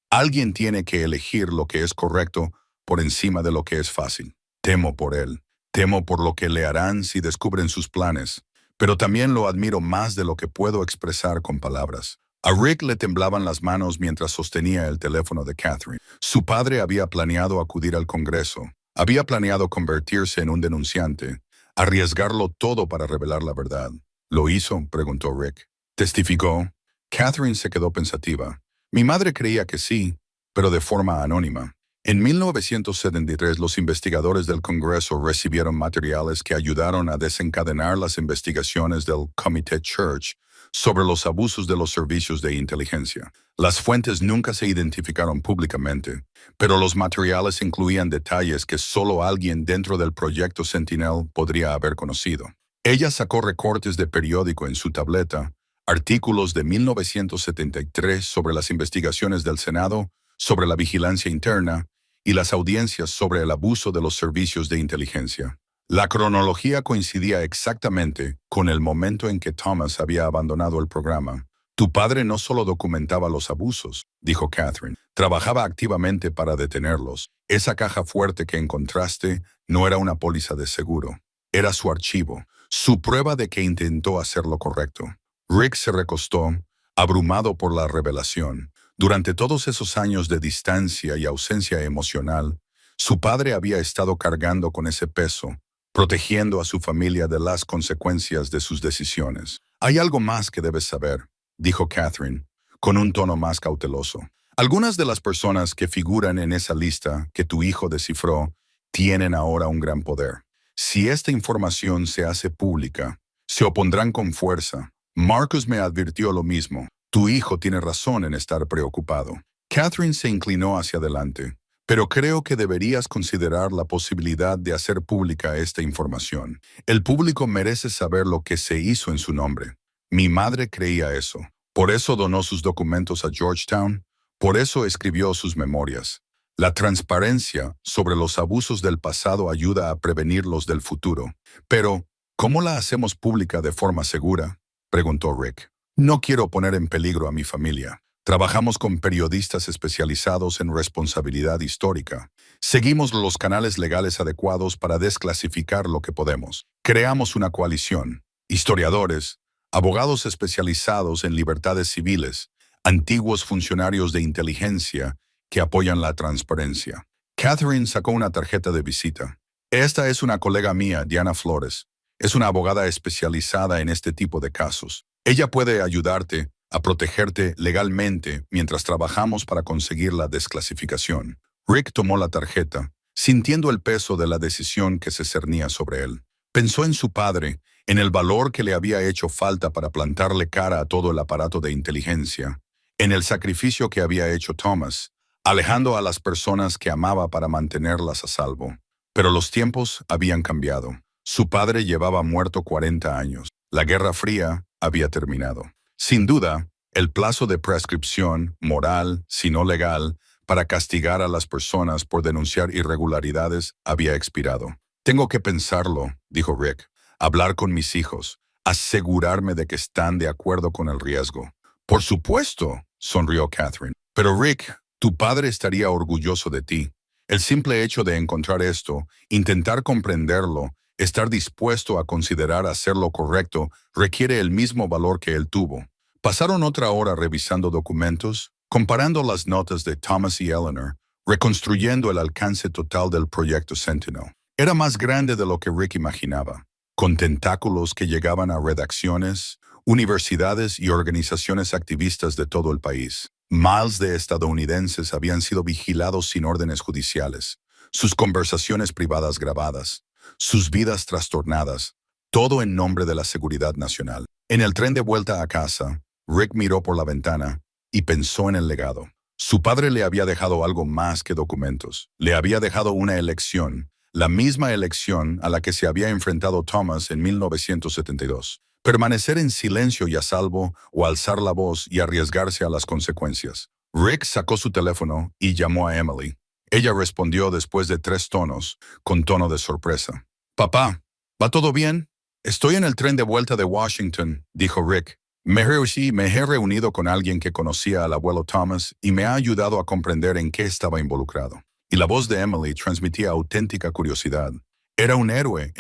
Alguien tiene que elegir lo que es correcto por encima de lo que es fácil. Temo por él. Temo por lo que le harán si descubren sus planes. Pero también lo admiro más de lo que puedo expresar con palabras». A Rick le temblaban las manos mientras sostenía el teléfono de Catherine. Su padre había planeado acudir al Congreso. Había planeado convertirse en un denunciante, arriesgarlo todo para revelar la verdad. ¿Lo hizo?, preguntó Rick. ¿Testificó? Catherine se quedó pensativa. Mi madre creía que sí, pero de forma anónima. En 1973, los investigadores del Congreso recibieron materiales que ayudaron a desencadenar las investigaciones del Comité Church sobre los abusos de los servicios de inteligencia. Las fuentes nunca se identificaron públicamente, pero los materiales incluían detalles que solo alguien dentro del proyecto Sentinel podría haber conocido. Ella sacó recortes de periódico en su tableta, artículos de 1973 sobre las investigaciones del Senado, sobre la vigilancia interna y las audiencias sobre el abuso de los servicios de inteligencia. La cronología coincidía exactamente con el momento en que Thomas había abandonado el programa. Tu padre no solo documentaba los abusos, dijo Catherine, trabajaba activamente para detenerlos. Esa caja fuerte que encontraste no era una póliza de seguro, era su archivo, su prueba de que intentó hacer lo correcto. Rick se recostó, abrumado por la revelación. Durante todos esos años de distancia y ausencia emocional, su padre había estado cargando con ese peso, protegiendo a su familia de las consecuencias de sus decisiones. Hay algo más que debes saber, dijo Catherine, con un tono más cauteloso. Algunas de las personas que figuran en esa lista que tu hijo descifró tienen ahora un gran poder. Si esta información se hace pública, se opondrán con fuerza. Marcus me advirtió lo mismo. Tu hijo tiene razón en estar preocupado. Catherine se inclinó hacia adelante. Pero creo que deberías considerar la posibilidad de hacer pública esta información. El público merece saber lo que se hizo en su nombre. Mi madre creía eso. Por eso donó sus documentos a Georgetown. Por eso escribió sus memorias. La transparencia sobre los abusos del pasado ayuda a prevenirlos del futuro. Pero, ¿cómo la hacemos pública de forma segura?, preguntó Rick. No quiero poner en peligro a mi familia. Trabajamos con periodistas especializados en responsabilidad histórica. Seguimos los canales legales adecuados para desclasificar lo que podemos. Creamos una coalición. Historiadores, abogados especializados en libertades civiles, antiguos funcionarios de inteligencia que apoyan la transparencia. Catherine sacó una tarjeta de visita. Esta es una colega mía, Diana Flores. Es una abogada especializada en este tipo de casos. Ella puede ayudarte a protegerte legalmente mientras trabajamos para conseguir la desclasificación. Rick tomó la tarjeta, sintiendo el peso de la decisión que se cernía sobre él. Pensó en su padre, en el valor que le había hecho falta para plantarle cara a todo el aparato de inteligencia, en el sacrificio que había hecho Thomas, alejando a las personas que amaba para mantenerlas a salvo. Pero los tiempos habían cambiado. Su padre llevaba muerto 40 años. La Guerra Fría había terminado. Sin duda, el plazo de prescripción, moral, si no legal, para castigar a las personas por denunciar irregularidades había expirado. Tengo que pensarlo, dijo Rick, hablar con mis hijos, asegurarme de que están de acuerdo con el riesgo. Por supuesto, sonrió Catherine. Pero Rick, tu padre estaría orgulloso de ti. El simple hecho de encontrar esto, intentar comprenderlo, estar dispuesto a considerar hacer lo correcto, requiere el mismo valor que él tuvo. Pasaron otra hora revisando documentos, comparando las notas de Thomas y Eleanor, reconstruyendo el alcance total del proyecto Sentinel. Era más grande de lo que Rick imaginaba, con tentáculos que llegaban a redacciones, universidades y organizaciones activistas de todo el país. Miles de estadounidenses habían sido vigilados sin órdenes judiciales, sus conversaciones privadas grabadas, sus vidas trastornadas, todo en nombre de la seguridad nacional. En el tren de vuelta a casa, Rick miró por la ventana y pensó en el legado. Su padre le había dejado algo más que documentos. Le había dejado una elección, la misma elección a la que se había enfrentado Thomas en 1972. Permanecer en silencio y a salvo o alzar la voz y arriesgarse a las consecuencias. Rick sacó su teléfono y llamó a Emily. Ella respondió después de 3 tonos, con tono de sorpresa. «Papá, ¿va todo bien?» «Estoy en el tren de vuelta de Washington», dijo Rick. Me he reunido con alguien que conocía al abuelo Thomas y me ha ayudado a comprender en qué estaba involucrado. Y la voz de Emily transmitía auténtica curiosidad. Era un héroe,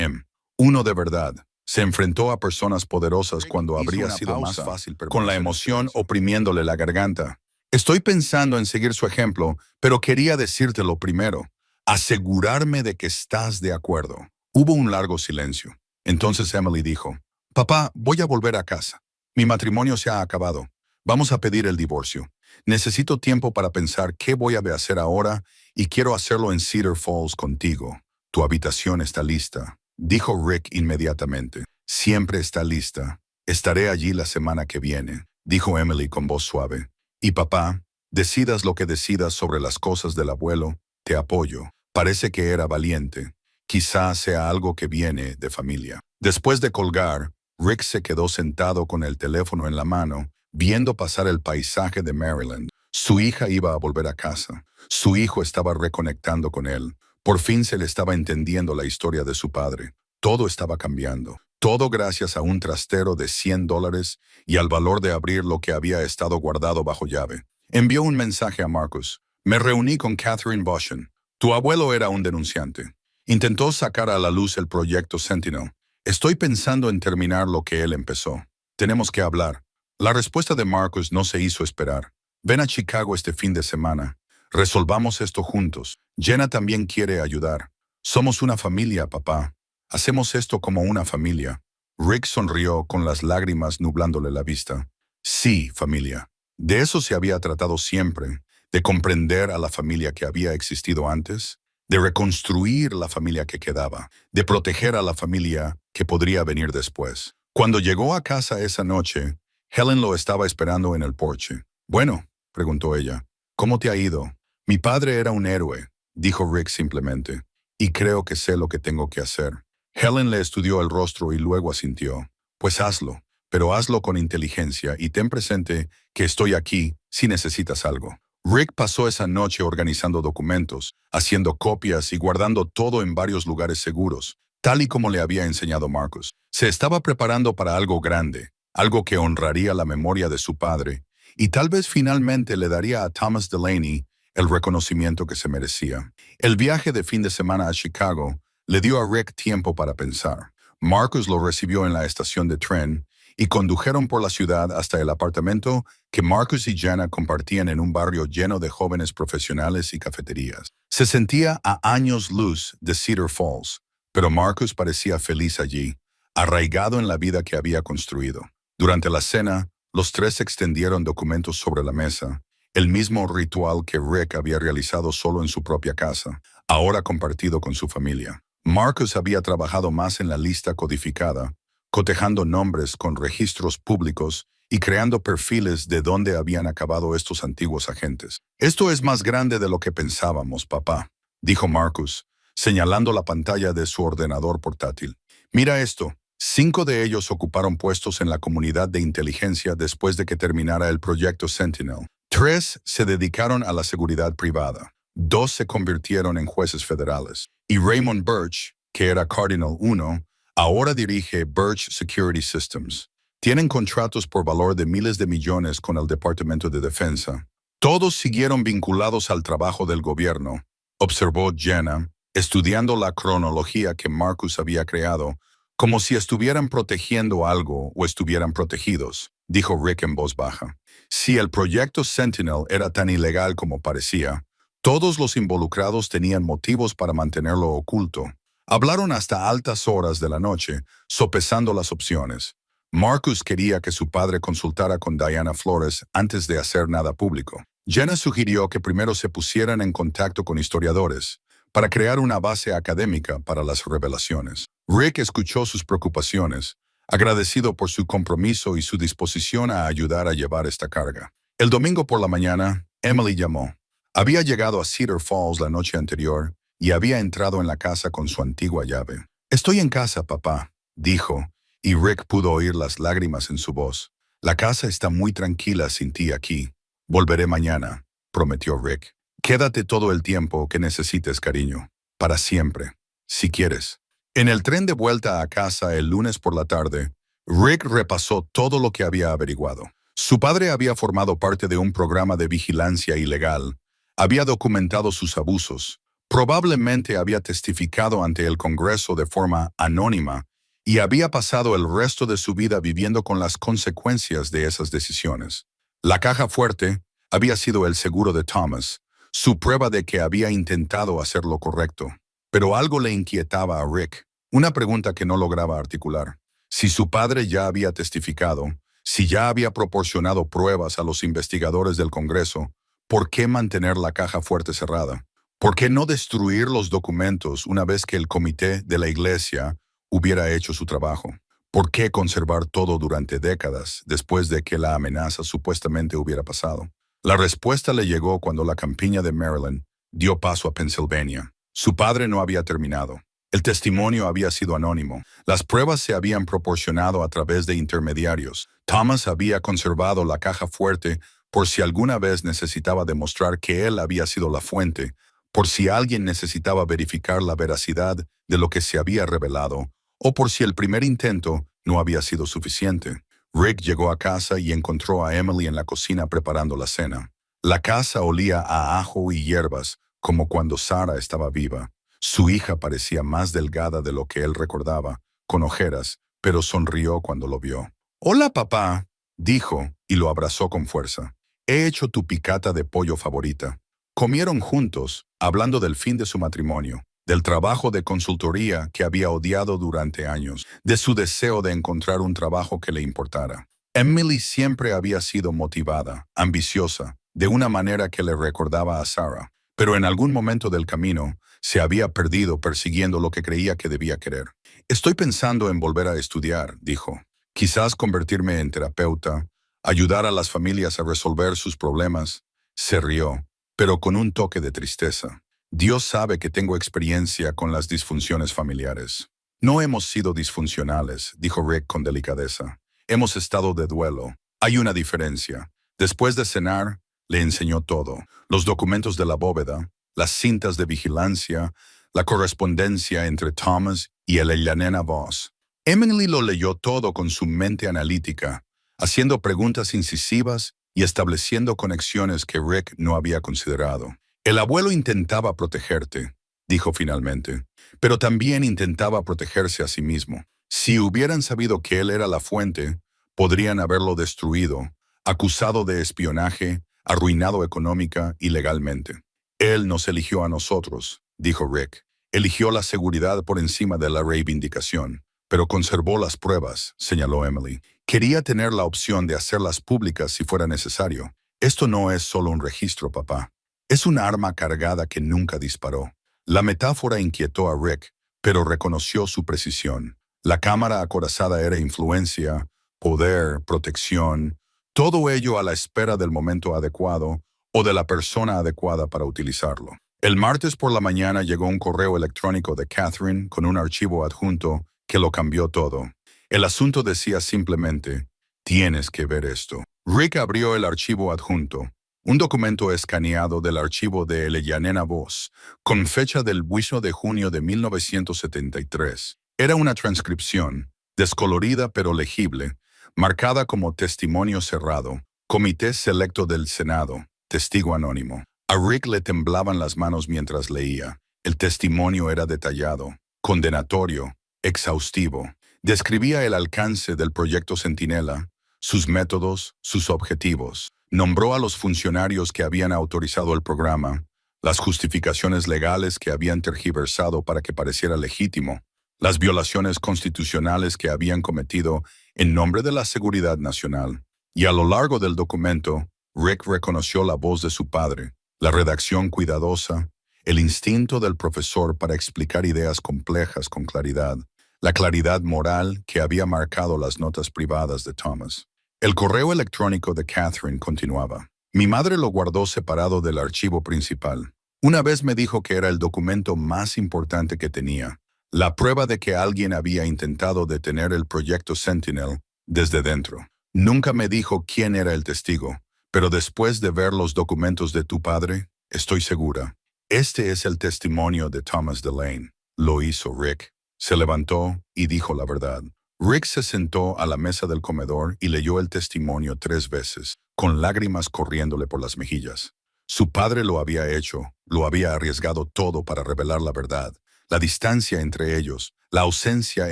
uno de verdad. Se enfrentó a personas poderosas cuando habría sido más fácil, con la emoción oprimiéndole la garganta. Estoy pensando en seguir su ejemplo, pero quería decírtelo primero. Asegurarme de que estás de acuerdo. Hubo un largo silencio. Entonces Emily dijo, «Papá, voy a volver a casa. Mi matrimonio se ha acabado. Vamos a pedir el divorcio. Necesito tiempo para pensar qué voy a hacer ahora y quiero hacerlo en Cedar Falls contigo. Tu habitación está lista», dijo Rick inmediatamente. «Siempre está lista. Estaré allí la semana que viene», dijo Emily con voz suave. «Y papá, decidas lo que decidas sobre las cosas del abuelo, te apoyo». Parece que era valiente. Quizá sea algo que viene de familia. Después de colgar, Rick se quedó sentado con el teléfono en la mano, viendo pasar el paisaje de Maryland. Su hija iba a volver a casa. Su hijo estaba reconectando con él. Por fin se le estaba entendiendo la historia de su padre. Todo estaba cambiando. Todo gracias a un trastero de $100 y al valor de abrir lo que había estado guardado bajo llave. Envió un mensaje a Marcus. Me reuní con Catherine Boshen. Tu abuelo era un denunciante. Intentó sacar a la luz el proyecto Sentinel. Estoy pensando en terminar lo que él empezó. Tenemos que hablar. La respuesta de Marcus no se hizo esperar. Ven a Chicago este fin de semana. Resolvamos esto juntos. Jenna también quiere ayudar. Somos una familia, papá. Hacemos esto como una familia. Rick sonrió con las lágrimas nublándole la vista. Sí, familia. De eso se había tratado siempre, de comprender a la familia que había existido antes, de reconstruir la familia que quedaba, de proteger a la familia que podría venir después. Cuando llegó a casa esa noche, Helen lo estaba esperando en el porche. Bueno, preguntó ella, ¿cómo te ha ido? Mi padre era un héroe, dijo Rick simplemente, y creo que sé lo que tengo que hacer. Helen le estudió el rostro y luego asintió. Pues hazlo, pero hazlo con inteligencia y ten presente que estoy aquí si necesitas algo. Rick pasó esa noche organizando documentos, haciendo copias y guardando todo en varios lugares seguros, tal y como le había enseñado Marcus. Se estaba preparando para algo grande, algo que honraría la memoria de su padre, y tal vez finalmente le daría a Thomas Delaney el reconocimiento que se merecía. El viaje de fin de semana a Chicago le dio a Rick tiempo para pensar. Marcus lo recibió en la estación de tren y condujeron por la ciudad hasta el apartamento que Marcus y Jenna compartían en un barrio lleno de jóvenes profesionales y cafeterías. Se sentía a años luz de Cedar Falls, pero Marcus parecía feliz allí, arraigado en la vida que había construido. Durante la cena, los tres extendieron documentos sobre la mesa, el mismo ritual que Rick había realizado solo en su propia casa, ahora compartido con su familia. Marcus había trabajado más en la lista codificada, cotejando nombres con registros públicos y creando perfiles de dónde habían acabado estos antiguos agentes. Esto es más grande de lo que pensábamos, papá, dijo Marcus, señalando la pantalla de su ordenador portátil. Mira esto. 5 de ellos ocuparon puestos en la comunidad de inteligencia después de que terminara el proyecto Sentinel. 3 se dedicaron a la seguridad privada. 2 se convirtieron en jueces federales. Y Raymond Birch, que era Cardinal 1, ahora dirige Birch Security Systems. Tienen contratos por valor de miles de millones con el Departamento de Defensa. Todos siguieron vinculados al trabajo del gobierno, observó Jenna, estudiando la cronología que Marcus había creado, como si estuvieran protegiendo algo o estuvieran protegidos, dijo Rick en voz baja. Si el proyecto Sentinel era tan ilegal como parecía, todos los involucrados tenían motivos para mantenerlo oculto. Hablaron hasta altas horas de la noche, sopesando las opciones. Marcus quería que su padre consultara con Diana Flores antes de hacer nada público. Jenna sugirió que primero se pusieran en contacto con historiadores, para crear una base académica para las revelaciones. Rick escuchó sus preocupaciones, agradecido por su compromiso y su disposición a ayudar a llevar esta carga. El domingo por la mañana, Emily llamó. Había llegado a Cedar Falls la noche anterior y había entrado en la casa con su antigua llave. Estoy en casa, papá, dijo, y Rick pudo oír las lágrimas en su voz. La casa está muy tranquila sin ti aquí. Volveré mañana, prometió Rick. Quédate todo el tiempo que necesites, cariño. Para siempre, si quieres. En el tren de vuelta a casa el lunes por la tarde, Rick repasó todo lo que había averiguado. Su padre había formado parte de un programa de vigilancia ilegal, había documentado sus abusos, probablemente había testificado ante el Congreso de forma anónima y había pasado el resto de su vida viviendo con las consecuencias de esas decisiones. La caja fuerte había sido el seguro de Thomas, su prueba de que había intentado hacer lo correcto. Pero algo le inquietaba a Rick, una pregunta que no lograba articular. Si su padre ya había testificado, si ya había proporcionado pruebas a los investigadores del Congreso, ¿por qué mantener la caja fuerte cerrada? ¿Por qué no destruir los documentos una vez que el comité de la iglesia hubiera hecho su trabajo? ¿Por qué conservar todo durante décadas después de que la amenaza supuestamente hubiera pasado? La respuesta le llegó cuando la campiña de Maryland dio paso a Pensilvania. Su padre no había terminado. El testimonio había sido anónimo. Las pruebas se habían proporcionado a través de intermediarios. Thomas había conservado la caja fuerte por si alguna vez necesitaba demostrar que él había sido la fuente, por si alguien necesitaba verificar la veracidad de lo que se había revelado, o por si el primer intento no había sido suficiente. Rick llegó a casa y encontró a Emily en la cocina preparando la cena. La casa olía a ajo y hierbas, como cuando Sarah estaba viva. Su hija parecía más delgada de lo que él recordaba, con ojeras, pero sonrió cuando lo vio. «Hola, papá», dijo, y lo abrazó con fuerza. «He hecho tu picata de pollo favorita». Comieron juntos, hablando del fin de su matrimonio, del trabajo de consultoría que había odiado durante años, de su deseo de encontrar un trabajo que le importara. Emily siempre había sido motivada, ambiciosa, de una manera que le recordaba a Sarah, pero en algún momento del camino se había perdido persiguiendo lo que creía que debía querer. «Estoy pensando en volver a estudiar», dijo. «Quizás convertirme en terapeuta, ayudar a las familias a resolver sus problemas». Se rió, pero con un toque de tristeza. «Dios sabe que tengo experiencia con las disfunciones familiares». «No hemos sido disfuncionales», dijo Rick con delicadeza. «Hemos estado de duelo. Hay una diferencia». Después de cenar, le enseñó todo: los documentos de la bóveda, las cintas de vigilancia, la correspondencia entre Thomas y el Llanena Voss. Emily lo leyó todo con su mente analítica, haciendo preguntas incisivas y estableciendo conexiones que Rick no había considerado. «El abuelo intentaba protegerte», dijo finalmente, «pero también intentaba protegerse a sí mismo. Si hubieran sabido que él era la fuente, podrían haberlo destruido, acusado de espionaje, arruinado económica y legalmente». «Él nos eligió a nosotros», dijo Rick. «Eligió la seguridad por encima de la reivindicación, pero conservó las pruebas», señaló Emily. «Quería tener la opción de hacerlas públicas si fuera necesario. Esto no es solo un registro, papá. Es un arma cargada que nunca disparó». La metáfora inquietó a Rick, pero reconoció su precisión. La cámara acorazada era influencia, poder, protección, todo ello a la espera del momento adecuado o de la persona adecuada para utilizarlo. El martes por la mañana llegó un correo electrónico de Catherine con un archivo adjunto que lo cambió todo. El asunto decía simplemente: «Tienes que ver esto». Rick abrió el archivo adjunto, un documento escaneado del archivo de El Llanena Voss, con fecha del 8 de junio de 1973. Era una transcripción, descolorida pero legible, marcada como testimonio cerrado, comité selecto del Senado, testigo anónimo. A Rick le temblaban las manos mientras leía. El testimonio era detallado, condenatorio, exhaustivo. Describía el alcance del proyecto Centinela, sus métodos, sus objetivos. Nombró a los funcionarios que habían autorizado el programa, las justificaciones legales que habían tergiversado para que pareciera legítimo, las violaciones constitucionales que habían cometido en nombre de la seguridad nacional. Y a lo largo del documento, Rick reconoció la voz de su padre, la redacción cuidadosa, el instinto del profesor para explicar ideas complejas con claridad, la claridad moral que había marcado las notas privadas de Thomas. El correo electrónico de Catherine continuaba. «Mi madre lo guardó separado del archivo principal. Una vez me dijo que era el documento más importante que tenía, la prueba de que alguien había intentado detener el proyecto Sentinel desde dentro. Nunca me dijo quién era el testigo, pero después de ver los documentos de tu padre, estoy segura. Este es el testimonio de Thomas Delane». Lo hizo Rick. Se levantó y dijo la verdad. Rick se sentó a la mesa del comedor y leyó el testimonio 3 veces, con lágrimas corriéndole por las mejillas. Su padre lo había hecho, lo había arriesgado todo para revelar la verdad. La distancia entre ellos, la ausencia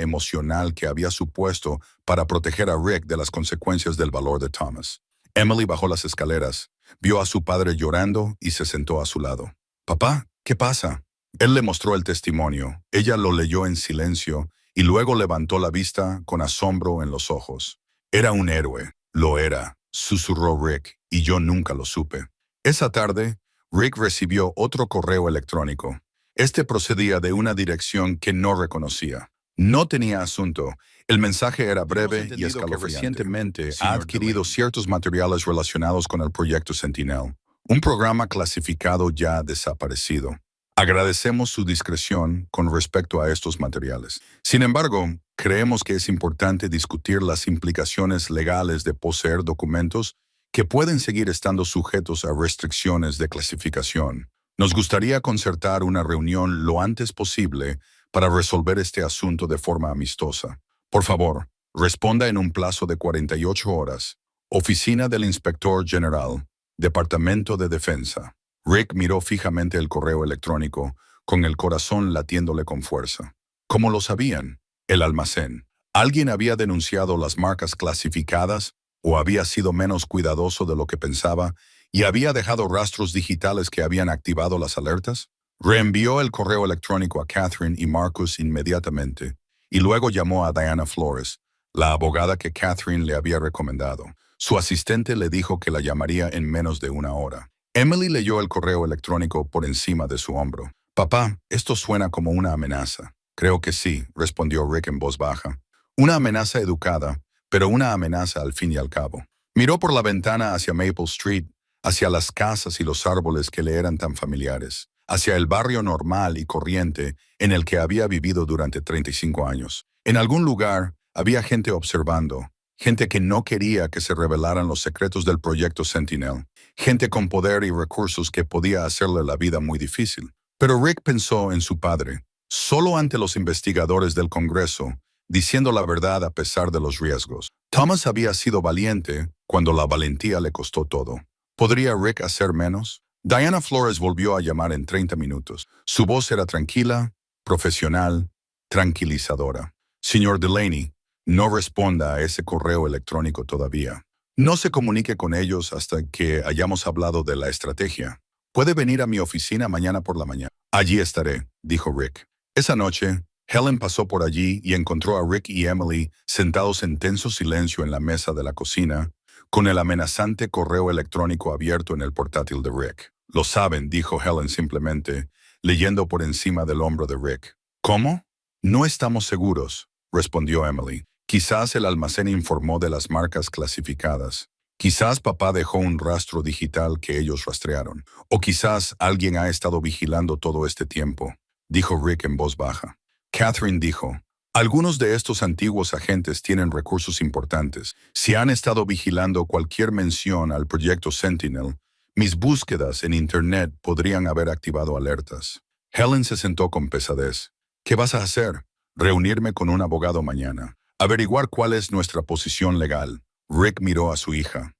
emocional que había supuesto para proteger a Rick de las consecuencias del valor de Thomas. Emily bajó las escaleras, vio a su padre llorando y se sentó a su lado. «Papá, ¿qué pasa?». Él le mostró el testimonio. Ella lo leyó en silencio y luego levantó la vista con asombro en los ojos. «Era un héroe, lo era», susurró Rick, «y yo nunca lo supe». Esa tarde, Rick recibió otro correo electrónico. Este procedía de una dirección que no reconocía. No tenía asunto. El mensaje era breve y escalofriante. Recientemente ha adquirido ciertos materiales relacionados con el proyecto Sentinel, un programa clasificado ya desaparecido. Agradecemos su discreción con respecto a estos materiales. Sin embargo, creemos que es importante discutir las implicaciones legales de poseer documentos que pueden seguir estando sujetos a restricciones de clasificación. Nos gustaría concertar una reunión lo antes posible para resolver este asunto de forma amistosa. Por favor, responda en un plazo de 48 horas. Oficina del Inspector General, Departamento de Defensa. Rick miró fijamente el correo electrónico, con el corazón latiéndole con fuerza. ¿Cómo lo sabían? El almacén. ¿Alguien había denunciado las marcas clasificadas o había sido menos cuidadoso de lo que pensaba y había dejado rastros digitales que habían activado las alertas? Reenvió el correo electrónico a Catherine y Marcus inmediatamente y luego llamó a Diana Flores, la abogada que Catherine le había recomendado. Su asistente le dijo que la llamaría en menos de una hora. Emily leyó el correo electrónico por encima de su hombro. «Papá, esto suena como una amenaza». «Creo que sí», respondió Rick en voz baja. «Una amenaza educada, pero una amenaza al fin y al cabo». Miró por la ventana hacia Maple Street, hacia las casas y los árboles que le eran tan familiares, hacia el barrio normal y corriente en el que había vivido durante 35 años. En algún lugar había gente observando, gente que no quería que se revelaran los secretos del proyecto Sentinel, gente con poder y recursos que podía hacerle la vida muy difícil. Pero Rick pensó en su padre, solo ante los investigadores del Congreso, diciendo la verdad a pesar de los riesgos. Thomas había sido valiente cuando la valentía le costó todo. ¿Podría Rick hacer menos? Diana Flores volvió a llamar en 30 minutos. Su voz era tranquila, profesional, tranquilizadora. «Señor Delaney, no responda a ese correo electrónico todavía. No se comunique con ellos hasta que hayamos hablado de la estrategia. Puede venir a mi oficina mañana por la mañana». «Allí estaré», dijo Rick. Esa noche, Helen pasó por allí y encontró a Rick y Emily sentados en tenso silencio en la mesa de la cocina, con el amenazante correo electrónico abierto en el portátil de Rick. «Lo saben», dijo Helen simplemente, leyendo por encima del hombro de Rick. «¿Cómo?» «No estamos seguros», respondió Emily. «Quizás el almacén informó de las marcas clasificadas. Quizás papá dejó un rastro digital que ellos rastrearon. O quizás alguien ha estado vigilando todo este tiempo», dijo Rick en voz baja. Catherine dijo: «Algunos de estos antiguos agentes tienen recursos importantes. Si han estado vigilando cualquier mención al proyecto Sentinel, mis búsquedas en Internet podrían haber activado alertas». Helen se sentó con pesadez. «¿Qué vas a hacer?» «Reunirme con un abogado mañana. Averiguar cuál es nuestra posición legal». Rick miró a su hija.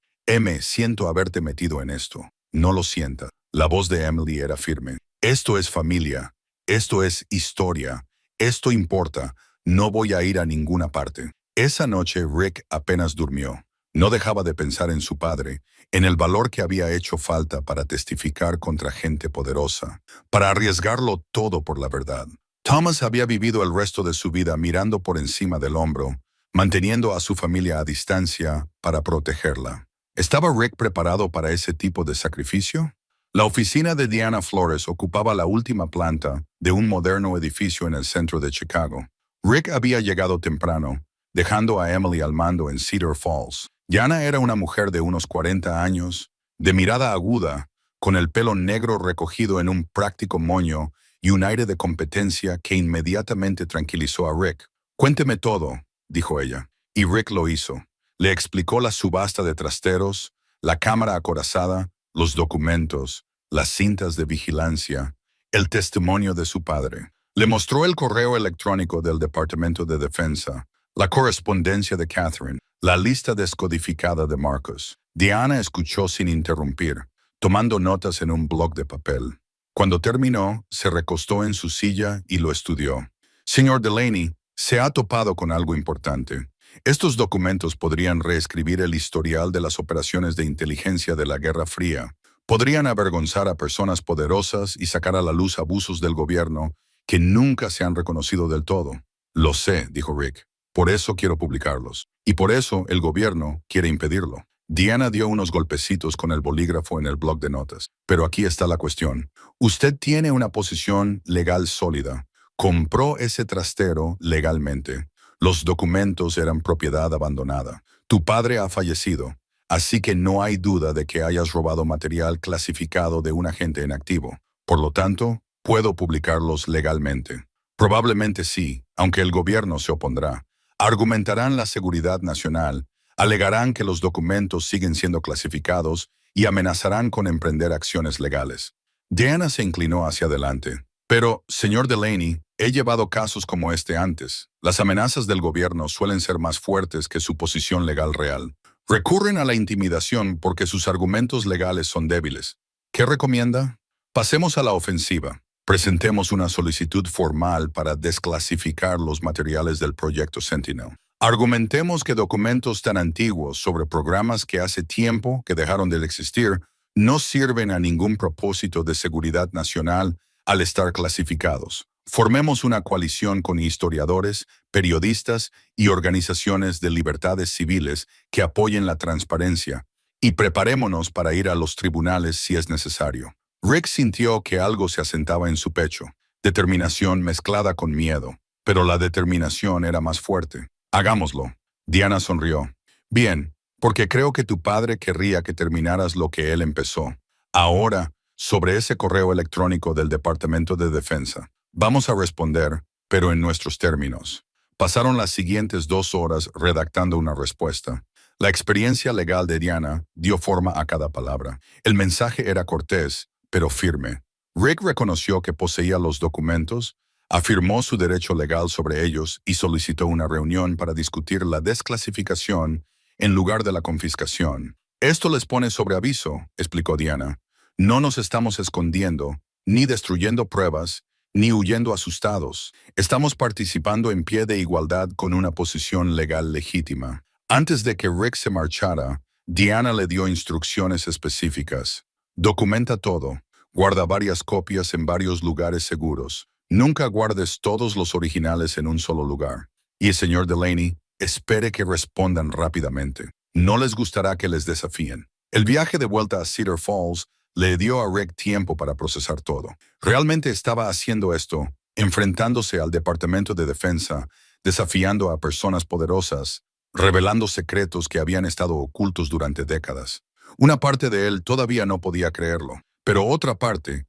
Siento haberte metido en esto. No lo sientas». La voz de Emily era firme. «Esto es familia. Esto es historia. Esto importa. No voy a ir a ninguna parte». Esa noche Rick apenas durmió. No dejaba de pensar en su padre, en el valor que había hecho falta para testificar contra gente poderosa, para arriesgarlo todo por la verdad. Thomas había vivido el resto de su vida mirando por encima del hombro, manteniendo a su familia a distancia para protegerla. ¿Estaba Rick preparado para ese tipo de sacrificio? La oficina de Diana Flores ocupaba la última planta de un moderno edificio en el centro de Chicago. Rick había llegado temprano, dejando a Emily al mando en Cedar Falls. Diana era una mujer de unos 40 años, de mirada aguda, con el pelo negro recogido en un práctico moño y un aire de competencia que inmediatamente tranquilizó a Rick. «Cuénteme todo», dijo ella. Y Rick lo hizo. Le explicó la subasta de trasteros, la cámara acorazada, los documentos, las cintas de vigilancia, el testimonio de su padre. Le mostró el correo electrónico del Departamento de Defensa, la correspondencia de Catherine, la lista descodificada de Marcus. Diana escuchó sin interrumpir, tomando notas en un bloc de papel. Cuando terminó, se recostó en su silla y lo estudió. «Señor Delaney, se ha topado con algo importante. Estos documentos podrían reescribir el historial de las operaciones de inteligencia de la Guerra Fría. Podrían avergonzar a personas poderosas y sacar a la luz abusos del gobierno que nunca se han reconocido del todo». «Lo sé», dijo Rick. «Por eso quiero publicarlos. Y por eso el gobierno quiere impedirlo». Diana dio unos golpecitos con el bolígrafo en el bloc de notas. «Pero aquí está la cuestión. Usted tiene una posición legal sólida. Compró ese trastero legalmente. Los documentos eran propiedad abandonada. Tu padre ha fallecido, así que no hay duda de que hayas robado material clasificado de un agente en activo. Por lo tanto, puedo publicarlos legalmente». «Probablemente sí, aunque el gobierno se opondrá. Argumentarán la seguridad nacional, alegarán que los documentos siguen siendo clasificados y amenazarán con emprender acciones legales». Diana se inclinó hacia adelante. Pero, señor Delaney, he llevado casos como este antes. Las amenazas del gobierno suelen ser más fuertes que su posición legal real. Recurren a la intimidación porque sus argumentos legales son débiles. ¿Qué recomienda? Pasemos a la ofensiva. Presentemos una solicitud formal para desclasificar los materiales del proyecto Sentinel. Argumentemos que documentos tan antiguos sobre programas que hace tiempo que dejaron de existir no sirven a ningún propósito de seguridad nacional al estar clasificados. Formemos una coalición con historiadores, periodistas y organizaciones de libertades civiles que apoyen la transparencia y preparémonos para ir a los tribunales si es necesario. Rick sintió que algo se asentaba en su pecho, determinación mezclada con miedo, pero la determinación era más fuerte. Hagámoslo. Diana sonrió. Bien, porque creo que tu padre querría que terminaras lo que él empezó. Ahora, sobre ese correo electrónico del Departamento de Defensa, vamos a responder, pero en nuestros términos. Pasaron las siguientes 2 horas redactando una respuesta. La experiencia legal de Diana dio forma a cada palabra. El mensaje era cortés, pero firme. Rick reconoció que poseía los documentos, afirmó su derecho legal sobre ellos y solicitó una reunión para discutir la desclasificación en lugar de la confiscación. Esto les pone sobre aviso, explicó Diana. No nos estamos escondiendo, ni destruyendo pruebas, ni huyendo asustados. Estamos participando en pie de igualdad con una posición legal legítima. Antes de que Rick se marchara, Diana le dio instrucciones específicas. Documenta todo. Guarda varias copias en varios lugares seguros. Nunca guardes todos los originales en un solo lugar. Y el señor Delaney, espere que respondan rápidamente. No les gustará que les desafíen. El viaje de vuelta a Cedar Falls le dio a Rick tiempo para procesar todo. Realmente estaba haciendo esto, enfrentándose al Departamento de Defensa, desafiando a personas poderosas, revelando secretos que habían estado ocultos durante décadas. Una parte de él todavía no podía creerlo, pero otra parte,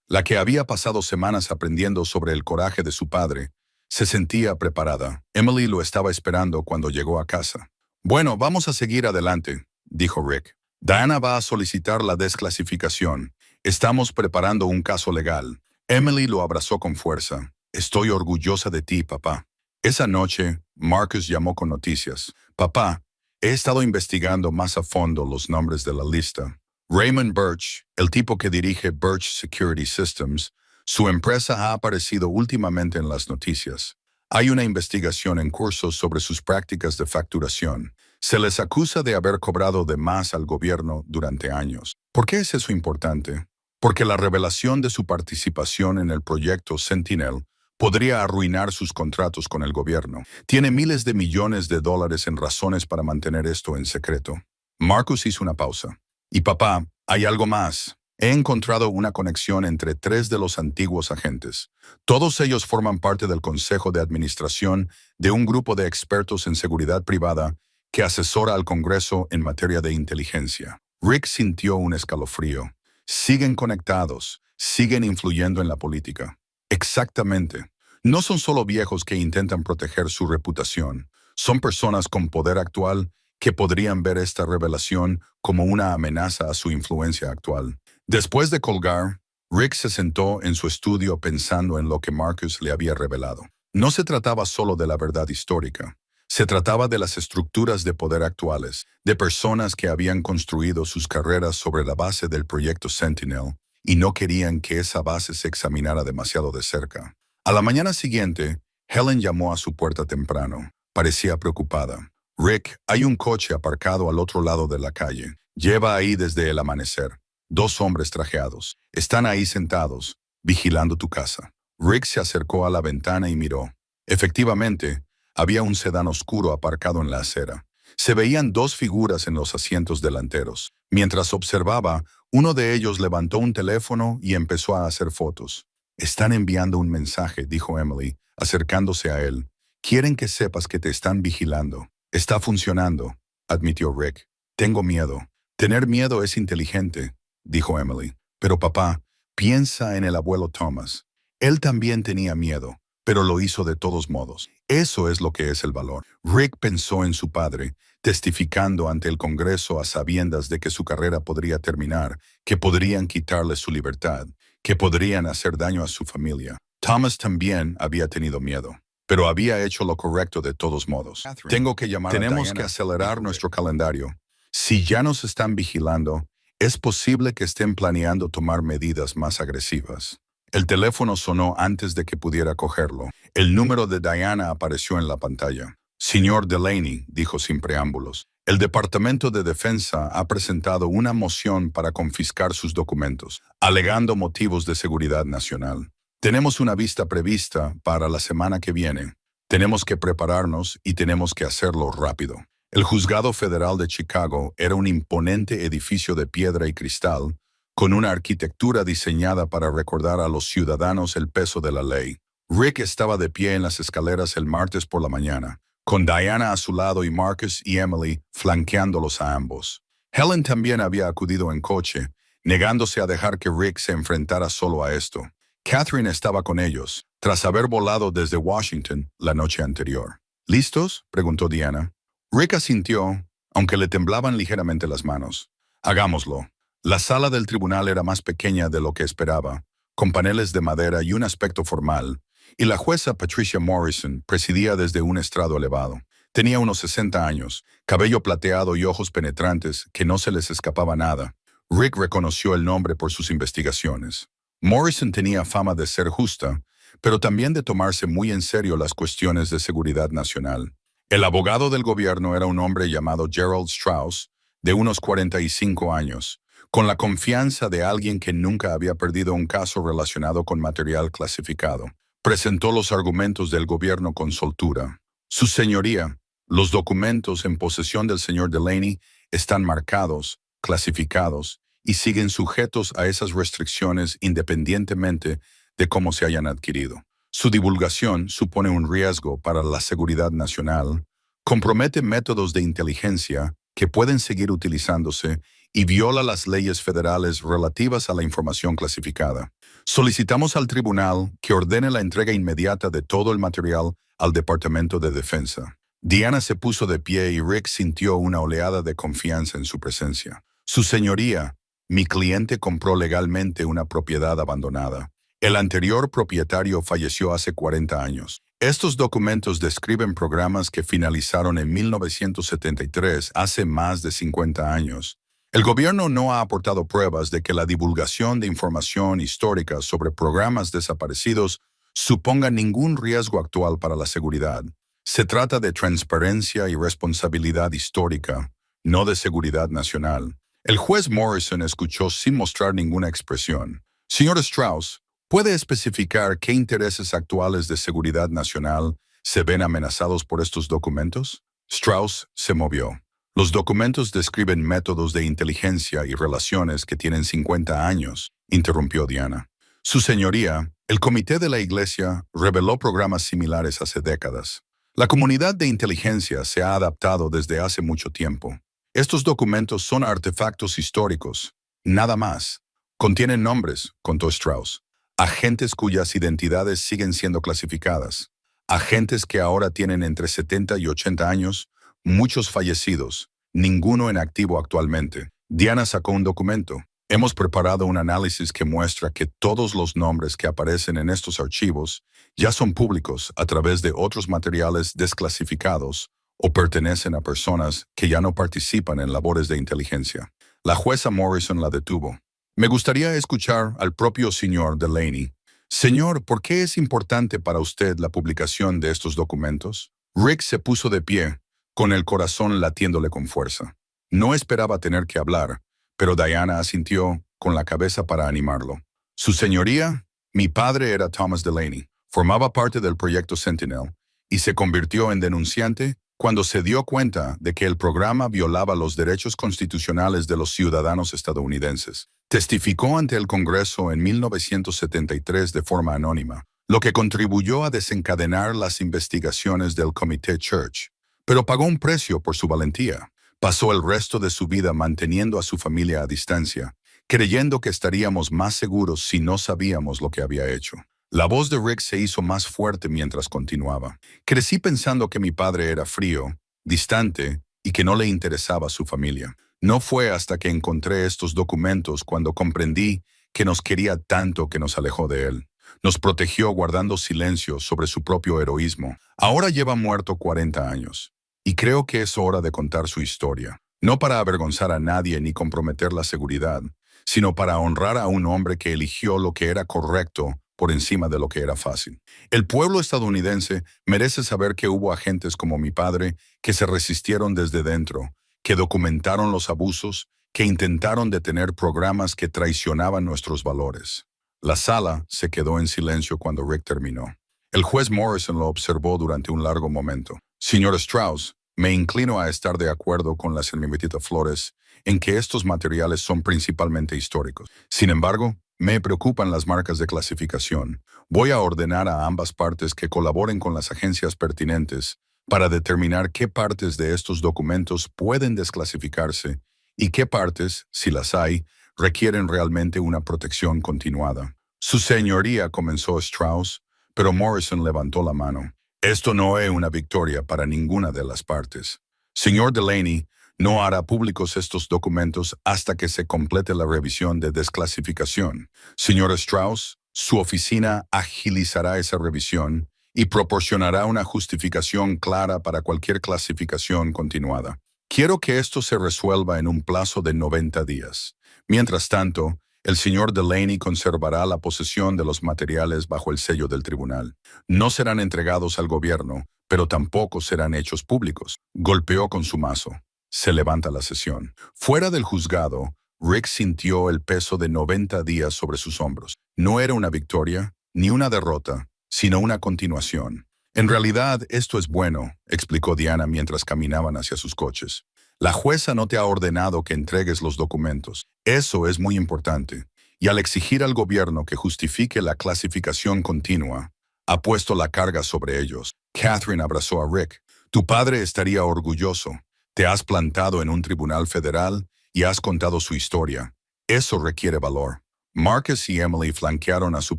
la que había pasado semanas aprendiendo sobre el coraje de su padre, se sentía preparada. Emily lo estaba esperando cuando llegó a casa. Bueno, vamos a seguir adelante, dijo Rick. Diana va a solicitar la desclasificación. Estamos preparando un caso legal. Emily lo abrazó con fuerza. Estoy orgullosa de ti, papá. Esa noche, Marcus llamó con noticias. Papá, he estado investigando más a fondo los nombres de la lista. Raymond Birch, el tipo que dirige Birch Security Systems, su empresa ha aparecido últimamente en las noticias. Hay una investigación en curso sobre sus prácticas de facturación. Se les acusa de haber cobrado de más al gobierno durante años. ¿Por qué es eso importante? Porque la revelación de su participación en el proyecto Sentinel podría arruinar sus contratos con el gobierno. Tiene miles de millones de dólares en razones para mantener esto en secreto. Marcus hizo una pausa. Y papá, hay algo más. He encontrado una conexión entre 3 de los antiguos agentes. Todos ellos forman parte del Consejo de Administración de un grupo de expertos en seguridad privada que asesora al Congreso en materia de inteligencia. Rick sintió un escalofrío. Siguen conectados, siguen influyendo en la política. Exactamente. No son solo viejos que intentan proteger su reputación. Son personas con poder actual que podrían ver esta revelación como una amenaza a su influencia actual. Después de colgar, Rick se sentó en su estudio pensando en lo que Marcus le había revelado. No se trataba solo de la verdad histórica. Se trataba de las estructuras de poder actuales, de personas que habían construido sus carreras sobre la base del proyecto Sentinel y no querían que esa base se examinara demasiado de cerca. A la mañana siguiente, Helen llamó a su puerta temprano. Parecía preocupada. Rick, hay un coche aparcado al otro lado de la calle. Lleva ahí desde el amanecer. 2 hombres trajeados. Están ahí sentados, vigilando tu casa. Rick se acercó a la ventana y miró. Efectivamente, había un sedán oscuro aparcado en la acera. Se veían 2 figuras en los asientos delanteros. Mientras observaba, uno de ellos levantó un teléfono y empezó a hacer fotos. Están enviando un mensaje, dijo Emily, acercándose a él. Quieren que sepas que te están vigilando. Está funcionando, admitió Rick. Tengo miedo. Tener miedo es inteligente, dijo Emily. Pero papá, piensa en el abuelo Thomas. Él también tenía miedo, pero lo hizo de todos modos. Eso es lo que es el valor. Rick pensó en su padre, testificando ante el Congreso a sabiendas de que su carrera podría terminar, que podrían quitarle su libertad, que podrían hacer daño a su familia. Thomas también había tenido miedo, pero había hecho lo correcto de todos modos. Tengo que llamar Tenemos que acelerar nuestro calendario. Si ya nos están vigilando, es posible que estén planeando tomar medidas más agresivas. El teléfono sonó antes de que pudiera cogerlo. El número de Diana apareció en la pantalla. Señor Delaney, dijo sin preámbulos, el Departamento de Defensa ha presentado una moción para confiscar sus documentos, alegando motivos de seguridad nacional. Tenemos una vista prevista para la semana que viene. Tenemos que prepararnos y tenemos que hacerlo rápido. El Juzgado Federal de Chicago era un imponente edificio de piedra y cristal, con una arquitectura diseñada para recordar a los ciudadanos el peso de la ley. Rick estaba de pie en las escaleras el martes por la mañana, con Diana a su lado y Marcus y Emily flanqueándolos a ambos. Helen también había acudido en coche, negándose a dejar que Rick se enfrentara solo a esto. Catherine estaba con ellos, tras haber volado desde Washington la noche anterior. ¿Listos?, preguntó Diana. Rick asintió, aunque le temblaban ligeramente las manos. Hagámoslo. La sala del tribunal era más pequeña de lo que esperaba, con paneles de madera y un aspecto formal, y la jueza Patricia Morrison presidía desde un estrado elevado. Tenía unos 60 años, cabello plateado y ojos penetrantes que no se les escapaba nada. Rick reconoció el nombre por sus investigaciones. Morrison tenía fama de ser justa, pero también de tomarse muy en serio las cuestiones de seguridad nacional. El abogado del gobierno era un hombre llamado Gerald Strauss, de unos 45 años, con la confianza de alguien que nunca había perdido un caso relacionado con material clasificado. Presentó los argumentos del gobierno con soltura. Su señoría, los documentos en posesión del señor Delaney están marcados, clasificados y siguen sujetos a esas restricciones independientemente de cómo se hayan adquirido. Su divulgación supone un riesgo para la seguridad nacional, compromete métodos de inteligencia que pueden seguir utilizándose y viola las leyes federales relativas a la información clasificada. Solicitamos al tribunal que ordene la entrega inmediata de todo el material al Departamento de Defensa. Diana se puso de pie y Rick sintió una oleada de confianza en su presencia. Su señoría, mi cliente compró legalmente una propiedad abandonada. El anterior propietario falleció hace 40 años. Estos documentos describen programas que finalizaron en 1973, hace más de 50 años. El gobierno no ha aportado pruebas de que la divulgación de información histórica sobre programas desaparecidos suponga ningún riesgo actual para la seguridad. Se trata de transparencia y responsabilidad histórica, no de seguridad nacional. El juez Morrison escuchó sin mostrar ninguna expresión. Señor Strauss, ¿puede especificar qué intereses actuales de seguridad nacional se ven amenazados por estos documentos? Strauss se movió. Los documentos describen métodos de inteligencia y relaciones que tienen 50 años, interrumpió Diana. Su señoría, el comité de la iglesia reveló programas similares hace décadas. La comunidad de inteligencia se ha adaptado desde hace mucho tiempo. Estos documentos son artefactos históricos, nada más. Contienen nombres, contó Strauss. Agentes cuyas identidades siguen siendo clasificadas. Agentes que ahora tienen entre 70 y 80 años, muchos fallecidos, ninguno en activo actualmente. Diana sacó un documento. Hemos preparado un análisis que muestra que todos los nombres que aparecen en estos archivos ya son públicos a través de otros materiales desclasificados o pertenecen a personas que ya no participan en labores de inteligencia. La jueza Morrison la detuvo. Me gustaría escuchar al propio señor Delaney. Señor, ¿por qué es importante para usted la publicación de estos documentos? Rick se puso de pie, con el corazón latiéndole con fuerza. No esperaba tener que hablar, pero Diana asintió con la cabeza para animarlo. Su señoría, mi padre era Thomas Delaney, formaba parte del proyecto Sentinel y se convirtió en denunciante cuando se dio cuenta de que el programa violaba los derechos constitucionales de los ciudadanos estadounidenses. Testificó ante el Congreso en 1973 de forma anónima, lo que contribuyó a desencadenar las investigaciones del Comité Church. Pero pagó un precio por su valentía. Pasó el resto de su vida manteniendo a su familia a distancia, creyendo que estaríamos más seguros si no sabíamos lo que había hecho. La voz de Rick se hizo más fuerte mientras continuaba. Crecí pensando que mi padre era frío, distante y que no le interesaba a su familia. No fue hasta que encontré estos documentos cuando comprendí que nos quería tanto que nos alejó de él. Nos protegió guardando silencio sobre su propio heroísmo. Ahora lleva muerto 40 años. Y creo que es hora de contar su historia. No para avergonzar a nadie ni comprometer la seguridad, sino para honrar a un hombre que eligió lo que era correcto por encima de lo que era fácil. El pueblo estadounidense merece saber que hubo agentes como mi padre que se resistieron desde dentro, que documentaron los abusos, que intentaron detener programas que traicionaban nuestros valores. La sala se quedó en silencio cuando Rick terminó. El juez Morrison lo observó durante un largo momento. Señor Strauss, me inclino a estar de acuerdo con la señorita Flores en que estos materiales son principalmente históricos. Sin embargo, me preocupan las marcas de clasificación. Voy a ordenar a ambas partes que colaboren con las agencias pertinentes para determinar qué partes de estos documentos pueden desclasificarse y qué partes, si las hay, requieren realmente una protección continuada. Su señoría, comenzó Strauss, pero Morrison levantó la mano. Esto no es una victoria para ninguna de las partes. Señor Delaney, no hará públicos estos documentos hasta que se complete la revisión de desclasificación. Señor Strauss, su oficina agilizará esa revisión y proporcionará una justificación clara para cualquier clasificación continuada. Quiero que esto se resuelva en un plazo de 90 días. Mientras tanto, el señor Delaney conservará la posesión de los materiales bajo el sello del tribunal. No serán entregados al gobierno, pero tampoco serán hechos públicos. Golpeó con su mazo. Se levanta la sesión. Fuera del juzgado, Rick sintió el peso de 90 días sobre sus hombros. No era una victoria, ni una derrota, sino una continuación. En realidad, esto es bueno, explicó Diana mientras caminaban hacia sus coches. La jueza no te ha ordenado que entregues los documentos. Eso es muy importante. Y al exigir al gobierno que justifique la clasificación continua, ha puesto la carga sobre ellos. Catherine abrazó a Rick. Tu padre estaría orgulloso. Te has plantado en un tribunal federal y has contado su historia. Eso requiere valor. Marcus y Emily flanquearon a su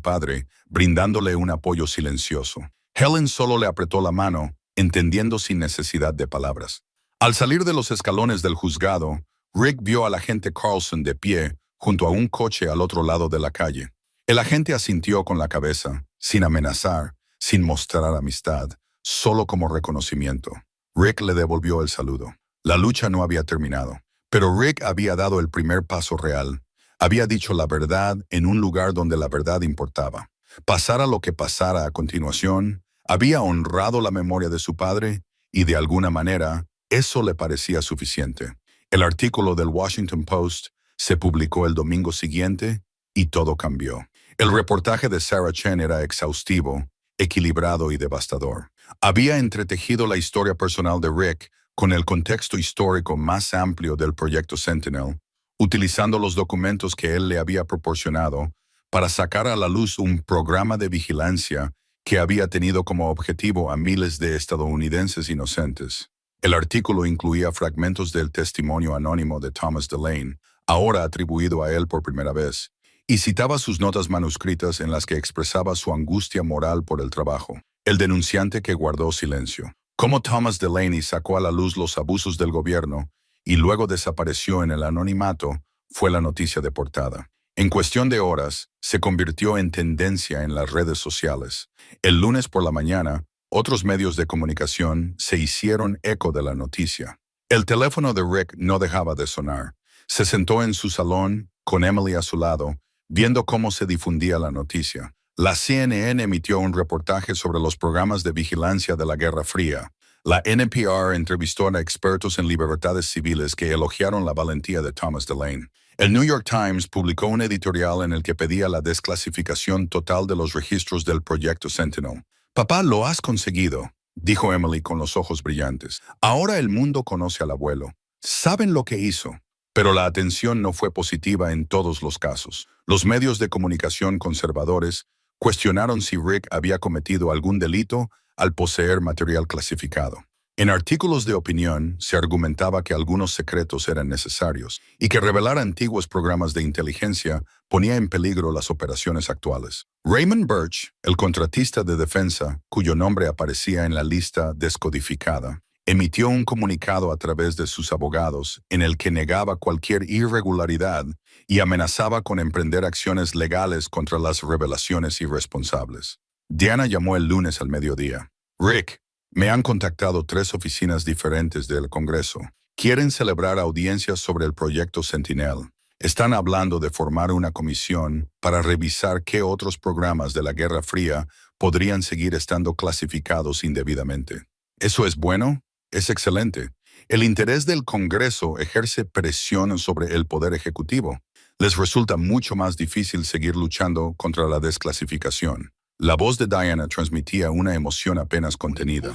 padre, brindándole un apoyo silencioso. Helen solo le apretó la mano, entendiendo sin necesidad de palabras. Al salir de los escalones del juzgado, Rick vio al agente Carlson de pie junto a un coche al otro lado de la calle. El agente asintió con la cabeza, sin amenazar, sin mostrar amistad, solo como reconocimiento. Rick le devolvió el saludo. La lucha no había terminado, pero Rick había dado el primer paso real. Había dicho la verdad en un lugar donde la verdad importaba. Pasara lo que pasara a continuación, había honrado la memoria de su padre y de alguna manera eso le parecía suficiente. El artículo del Washington Post se publicó el domingo siguiente y todo cambió. El reportaje de Sarah Chen era exhaustivo, equilibrado y devastador. Había entretejido la historia personal de Rick con el contexto histórico más amplio del proyecto Sentinel, utilizando los documentos que él le había proporcionado para sacar a la luz un programa de vigilancia que había tenido como objetivo a miles de estadounidenses inocentes. El artículo incluía fragmentos del testimonio anónimo de Thomas Delane, ahora atribuido a él por primera vez, y citaba sus notas manuscritas en las que expresaba su angustia moral por el trabajo. El denunciante que guardó silencio. Cómo Thomas Delaney sacó a la luz los abusos del gobierno y luego desapareció en el anonimato fue la noticia de portada. En cuestión de horas, se convirtió en tendencia en las redes sociales. El lunes por la mañana, otros medios de comunicación se hicieron eco de la noticia. El teléfono de Rick no dejaba de sonar. Se sentó en su salón, con Emily a su lado, viendo cómo se difundía la noticia. La CNN emitió un reportaje sobre los programas de vigilancia de la Guerra Fría. La NPR entrevistó a expertos en libertades civiles que elogiaron la valentía de Thomas Delane. El New York Times publicó un editorial en el que pedía la desclasificación total de los registros del proyecto Sentinel. «Papá, lo has conseguido», dijo Emily con los ojos brillantes. «Ahora el mundo conoce al abuelo. Saben lo que hizo». Pero la atención no fue positiva en todos los casos. Los medios de comunicación conservadores cuestionaron si Rick había cometido algún delito al poseer material clasificado. En artículos de opinión se argumentaba que algunos secretos eran necesarios y que revelar antiguos programas de inteligencia ponía en peligro las operaciones actuales. Raymond Birch, el contratista de defensa, cuyo nombre aparecía en la lista descodificada, Emitió un comunicado a través de sus abogados en el que negaba cualquier irregularidad y amenazaba con emprender acciones legales contra las revelaciones irresponsables. Diana llamó el lunes al mediodía. Rick, me han contactado 3 oficinas diferentes del Congreso. Quieren celebrar audiencias sobre el proyecto Sentinel. Están hablando de formar una comisión para revisar qué otros programas de la Guerra Fría podrían seguir estando clasificados indebidamente. ¿Eso es bueno? Es excelente. El interés del Congreso ejerce presión sobre el Poder Ejecutivo. Les resulta mucho más difícil seguir luchando contra la desclasificación. La voz de Diana transmitía una emoción apenas contenida.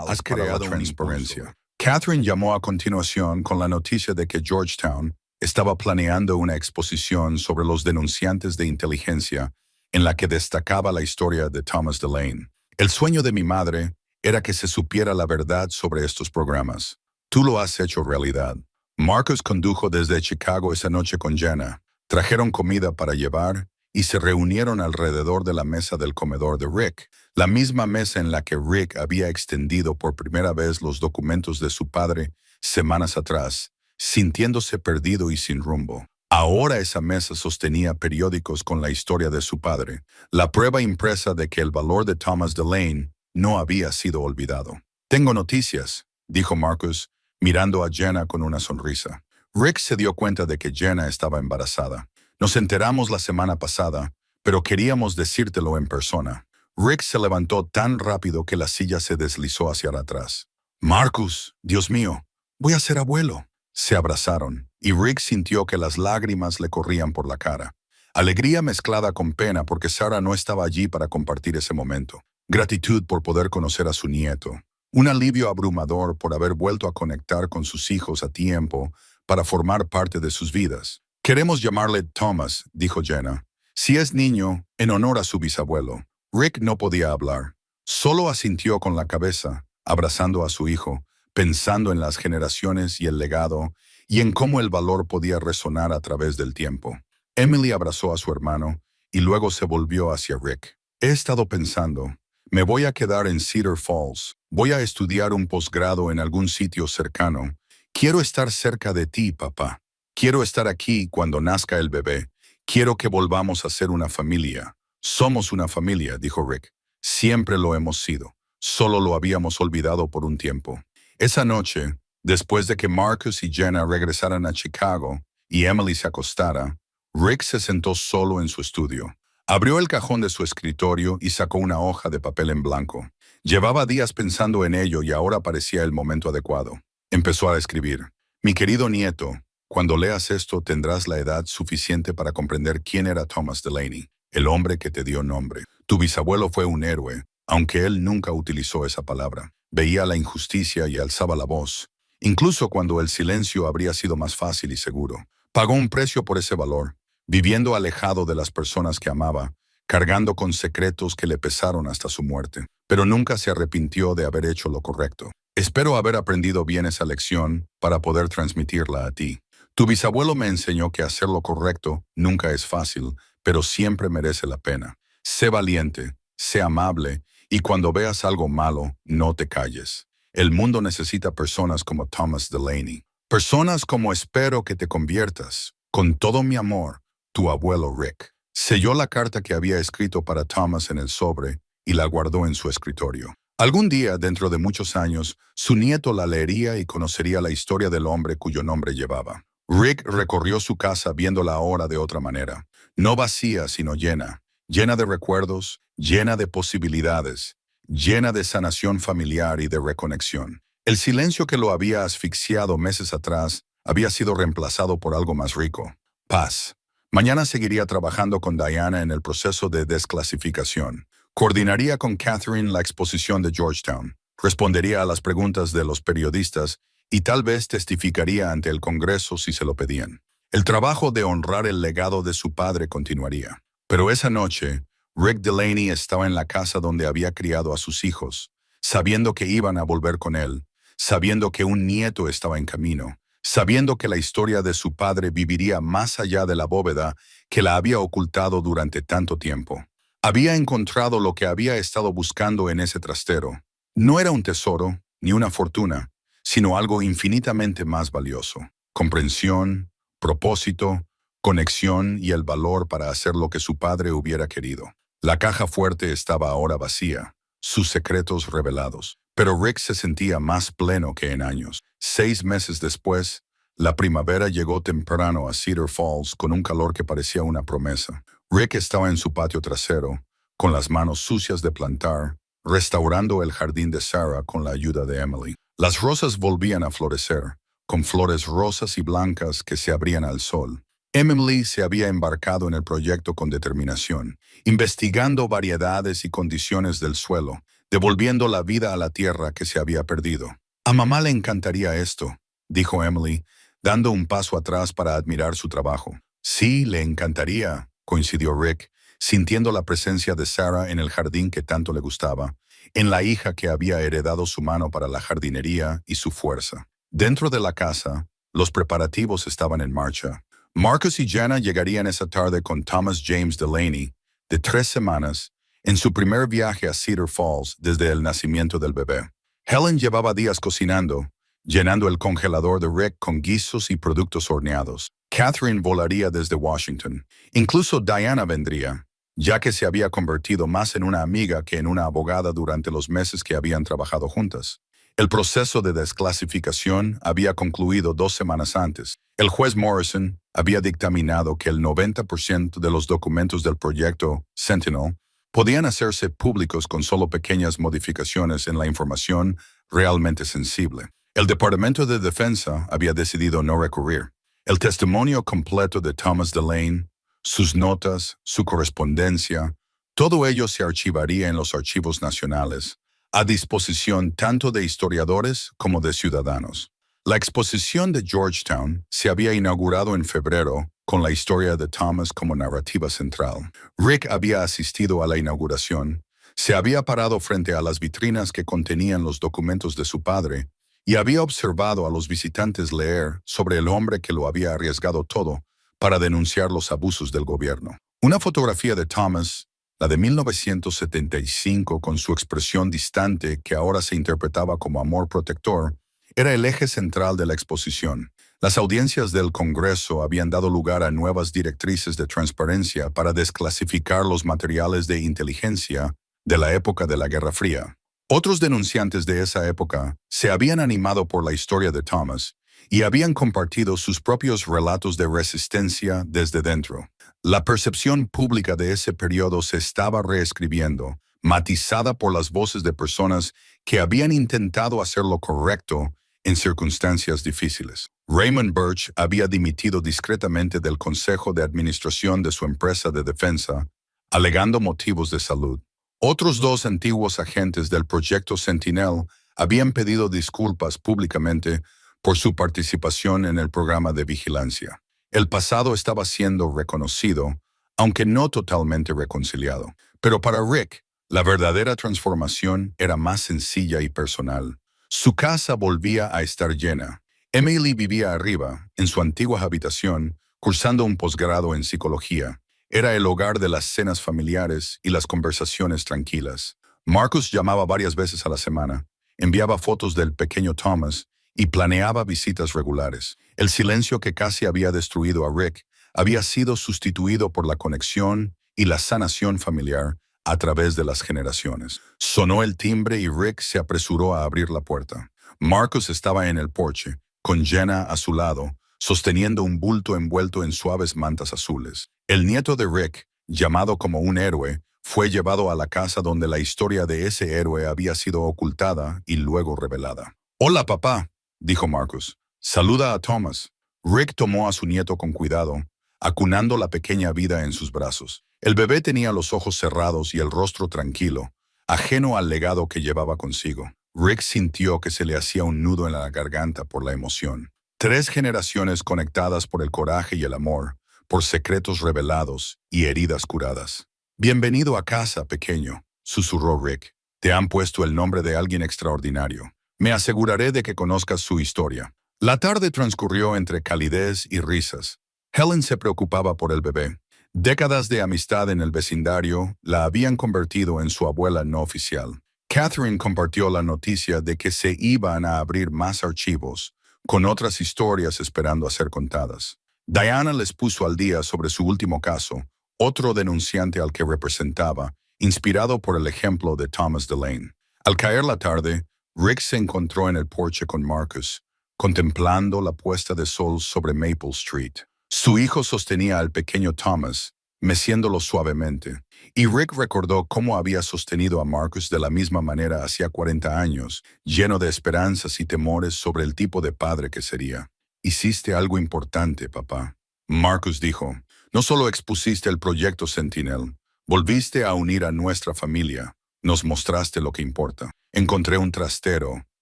Has creado transparencia. Catherine llamó a continuación con la noticia de que Georgetown estaba planeando una exposición sobre los denunciantes de inteligencia en la que destacaba la historia de Thomas Delane. El sueño de mi madre era que se supiera la verdad sobre estos programas. Tú lo has hecho realidad. Marcus condujo desde Chicago esa noche con Jenna. Trajeron comida para llevar y se reunieron alrededor de la mesa del comedor de Rick, la misma mesa en la que Rick había extendido por primera vez los documentos de su padre semanas atrás, sintiéndose perdido y sin rumbo. Ahora esa mesa sostenía periódicos con la historia de su padre, la prueba impresa de que el valor de Thomas Delane no había sido olvidado. Tengo noticias, dijo Marcus, mirando a Jenna con una sonrisa. Rick se dio cuenta de que Jenna estaba embarazada. Nos enteramos la semana pasada, pero queríamos decírtelo en persona. Rick se levantó tan rápido que la silla se deslizó hacia atrás. Marcus, Dios mío, voy a ser abuelo. Se abrazaron, y Rick sintió que las lágrimas le corrían por la cara. Alegría mezclada con pena porque Sarah no estaba allí para compartir ese momento. Gratitud por poder conocer a su nieto. Un alivio abrumador por haber vuelto a conectar con sus hijos a tiempo para formar parte de sus vidas. Queremos llamarle Thomas, dijo Jenna. Si es niño, en honor a su bisabuelo. Rick no podía hablar. Solo asintió con la cabeza, abrazando a su hijo, pensando en las generaciones y el legado, y en cómo el valor podía resonar a través del tiempo. Emily abrazó a su hermano, y luego se volvió hacia Rick. He estado pensando, me voy a quedar en Cedar Falls, voy a estudiar un posgrado en algún sitio cercano. Quiero estar cerca de ti, papá. Quiero estar aquí cuando nazca el bebé. Quiero que volvamos a ser una familia. Somos una familia, dijo Rick. Siempre lo hemos sido. Solo lo habíamos olvidado por un tiempo. Esa noche, después de que Marcus y Jenna regresaran a Chicago y Emily se acostara, Rick se sentó solo en su estudio. Abrió el cajón de su escritorio y sacó una hoja de papel en blanco. Llevaba días pensando en ello y ahora parecía el momento adecuado. Empezó a escribir. Mi querido nieto, cuando leas esto tendrás la edad suficiente para comprender quién era Thomas Delane, el hombre que te dio nombre. Tu bisabuelo fue un héroe, aunque él nunca utilizó esa palabra. Veía la injusticia y alzaba la voz, incluso cuando el silencio habría sido más fácil y seguro. Pagó un precio por ese valor, viviendo alejado de las personas que amaba, cargando con secretos que le pesaron hasta su muerte, pero nunca se arrepintió de haber hecho lo correcto. Espero haber aprendido bien esa lección para poder transmitirla a ti. Tu bisabuelo me enseñó que hacer lo correcto nunca es fácil, pero siempre merece la pena. Sé valiente, sé amable, y cuando veas algo malo, no te calles. El mundo necesita personas como Thomas Delane. Personas como espero que te conviertas. Con todo mi amor, tu abuelo Rick. Selló la carta que había escrito para Thomas en el sobre y la guardó en su escritorio. Algún día, dentro de muchos años, su nieto la leería y conocería la historia del hombre cuyo nombre llevaba. Rick recorrió su casa viéndola ahora de otra manera. No vacía, sino llena. Llena de recuerdos, llena de posibilidades, llena de sanación familiar y de reconexión. El silencio que lo había asfixiado meses atrás había sido reemplazado por algo más rico. Paz. Mañana seguiría trabajando con Diana en el proceso de desclasificación. Coordinaría con Catherine la exposición de Georgetown. Respondería a las preguntas de los periodistas y tal vez testificaría ante el Congreso si se lo pedían. El trabajo de honrar el legado de su padre continuaría. Pero esa noche, Rick Delane estaba en la casa donde había criado a sus hijos, sabiendo que iban a volver con él, sabiendo que un nieto estaba en camino, sabiendo que la historia de su padre viviría más allá de la bóveda que la había ocultado durante tanto tiempo. Había encontrado lo que había estado buscando en ese trastero. No era un tesoro, ni una fortuna, sino algo infinitamente más valioso: comprensión, propósito, conexión y el valor para hacer lo que su padre hubiera querido. La caja fuerte estaba ahora vacía, sus secretos revelados. Pero Rick se sentía más pleno que en años. 6 meses después, la primavera llegó temprano a Cedar Falls con un calor que parecía una promesa. Rick estaba en su patio trasero, con las manos sucias de plantar, restaurando el jardín de Sarah con la ayuda de Emily. Las rosas volvían a florecer, con flores rosas y blancas que se abrían al sol. Emily se había embarcado en el proyecto con determinación, investigando variedades y condiciones del suelo, devolviendo la vida a la tierra que se había perdido. A mamá le encantaría esto, dijo Emily, dando un paso atrás para admirar su trabajo. Sí, le encantaría, coincidió Rick, sintiendo la presencia de Sarah en el jardín que tanto le gustaba, en la hija que había heredado su mano para la jardinería y su fuerza. Dentro de la casa, los preparativos estaban en marcha. Marcus y Jenna llegarían esa tarde con Thomas James Delaney, de 3 semanas, en su primer viaje a Cedar Falls desde el nacimiento del bebé. Helen llevaba días cocinando, llenando el congelador de Rick con guisos y productos horneados. Catherine volaría desde Washington. Incluso Diana vendría, ya que se había convertido más en una amiga que en una abogada durante los meses que habían trabajado juntas. El proceso de desclasificación había concluido 2 semanas antes. El juez Morrison había dictaminado que el 90% de los documentos del proyecto Sentinel podían hacerse públicos con solo pequeñas modificaciones en la información realmente sensible. El Departamento de Defensa había decidido no recurrir. El testimonio completo de Thomas Delane, sus notas, su correspondencia, todo ello se archivaría en los archivos nacionales, a disposición tanto de historiadores como de ciudadanos. La exposición de Georgetown se había inaugurado en febrero con la historia de Thomas como narrativa central. Rick había asistido a la inauguración, se había parado frente a las vitrinas que contenían los documentos de su padre y había observado a los visitantes leer sobre el hombre que lo había arriesgado todo para denunciar los abusos del gobierno. Una fotografía de Thomas, la de 1975, con su expresión distante que ahora se interpretaba como amor protector, era el eje central de la exposición. Las audiencias del Congreso habían dado lugar a nuevas directrices de transparencia para desclasificar los materiales de inteligencia de la época de la Guerra Fría. Otros denunciantes de esa época se habían animado por la historia de Thomas y habían compartido sus propios relatos de resistencia desde dentro. La percepción pública de ese periodo se estaba reescribiendo, matizada por las voces de personas que habían intentado hacer lo correcto en circunstancias difíciles. Raymond Birch había dimitido discretamente del consejo de administración de su empresa de defensa, alegando motivos de salud. Otros 2 antiguos agentes del proyecto Sentinel habían pedido disculpas públicamente por su participación en el programa de vigilancia. El pasado estaba siendo reconocido, aunque no totalmente reconciliado. Pero para Rick, la verdadera transformación era más sencilla y personal. Su casa volvía a estar llena. Emily vivía arriba, en su antigua habitación, cursando un posgrado en psicología. Era el hogar de las cenas familiares y las conversaciones tranquilas. Marcus llamaba varias veces a la semana, enviaba fotos del pequeño Thomas y planeaba visitas regulares. El silencio que casi había destruido a Rick había sido sustituido por la conexión y la sanación familiar a través de las generaciones. Sonó el timbre y Rick se apresuró a abrir la puerta. Marcus estaba en el porche, con Jenna a su lado, sosteniendo un bulto envuelto en suaves mantas azules. El nieto de Rick, llamado como un héroe, fue llevado a la casa donde la historia de ese héroe había sido ocultada y luego revelada. «Hola, papá», dijo Marcus. «Saluda a Thomas». Rick tomó a su nieto con cuidado, acunando la pequeña vida en sus brazos. El bebé tenía los ojos cerrados y el rostro tranquilo, ajeno al legado que llevaba consigo. Rick sintió que se le hacía un nudo en la garganta por la emoción. 3 generaciones conectadas por el coraje y el amor, por secretos revelados y heridas curadas. «Bienvenido a casa, pequeño», susurró Rick. «Te han puesto el nombre de alguien extraordinario. Me aseguraré de que conozcas su historia». La tarde transcurrió entre calidez y risas. Helen se preocupaba por el bebé. Décadas de amistad en el vecindario la habían convertido en su abuela no oficial. Catherine compartió la noticia de que se iban a abrir más archivos, con otras historias esperando a ser contadas. Diana les puso al día sobre su último caso, otro denunciante al que representaba, inspirado por el ejemplo de Thomas Delane. Al caer la tarde, Rick se encontró en el porche con Marcus, contemplando la puesta de sol sobre Maple Street. Su hijo sostenía al pequeño Thomas, meciéndolo suavemente, y Rick recordó cómo había sostenido a Marcus de la misma manera hacía 40 años, lleno de esperanzas y temores sobre el tipo de padre que sería. Hiciste algo importante, papá. Marcus dijo, no solo expusiste el proyecto Sentinel, volviste a unir a nuestra familia. Nos mostraste lo que importa. Encontré un trastero,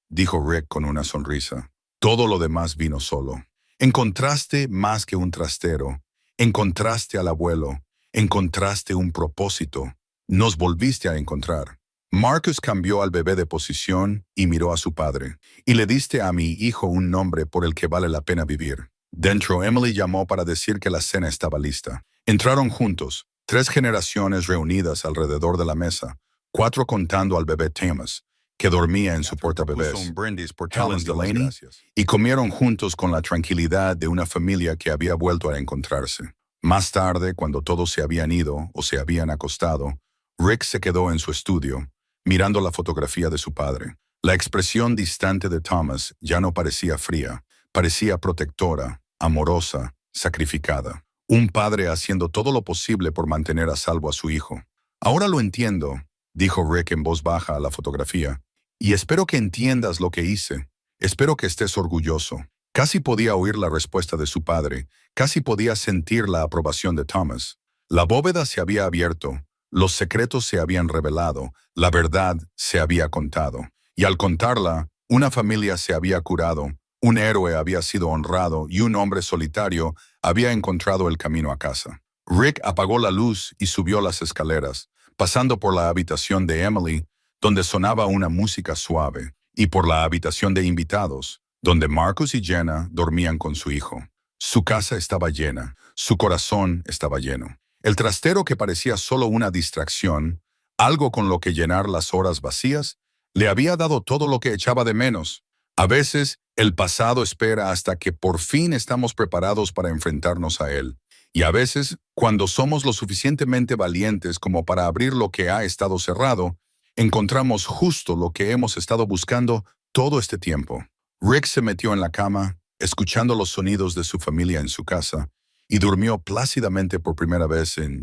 dijo Rick con una sonrisa. Todo lo demás vino solo. Encontraste más que un trastero. Encontraste al abuelo. Encontraste un propósito. Nos volviste a encontrar. Marcus cambió al bebé de posición y miró a su padre. Y le diste a mi hijo un nombre por el que vale la pena vivir. Dentro, Emily llamó para decir que la cena estaba lista. Entraron juntos, 3 generaciones reunidas alrededor de la mesa, 4 contando al bebé Thomas, que dormía en su portabebés, Puso un brindis por Helen Thomas Delaney, y comieron juntos con la tranquilidad de una familia que había vuelto a encontrarse. Más tarde, cuando todos se habían ido o se habían acostado, Rick se quedó en su estudio, mirando la fotografía de su padre. La expresión distante de Thomas ya no parecía fría, parecía protectora, amorosa, sacrificada. Un padre haciendo todo lo posible por mantener a salvo a su hijo. Ahora lo entiendo, dijo Rick en voz baja a la fotografía, y espero que entiendas lo que hice. Espero que estés orgulloso. Casi podía oír la respuesta de su padre, casi podía sentir la aprobación de Thomas. La bóveda se había abierto, los secretos se habían revelado, la verdad se había contado. Y al contarla, una familia se había curado, un héroe había sido honrado y un hombre solitario había encontrado el camino a casa. Rick apagó la luz y subió las escaleras, pasando por la habitación de Emily, donde sonaba una música suave, y por la habitación de invitados, donde Marcus y Jenna dormían con su hijo. Su casa estaba llena, su corazón estaba lleno. El trastero que parecía solo una distracción, algo con lo que llenar las horas vacías, le había dado todo lo que echaba de menos. A veces, el pasado espera hasta que por fin estamos preparados para enfrentarnos a él. Y a veces, cuando somos lo suficientemente valientes como para abrir lo que ha estado cerrado, encontramos justo lo que hemos estado buscando todo este tiempo. Rick se metió en la cama, escuchando los sonidos de su familia en su casa, y durmió plácidamente por primera vez en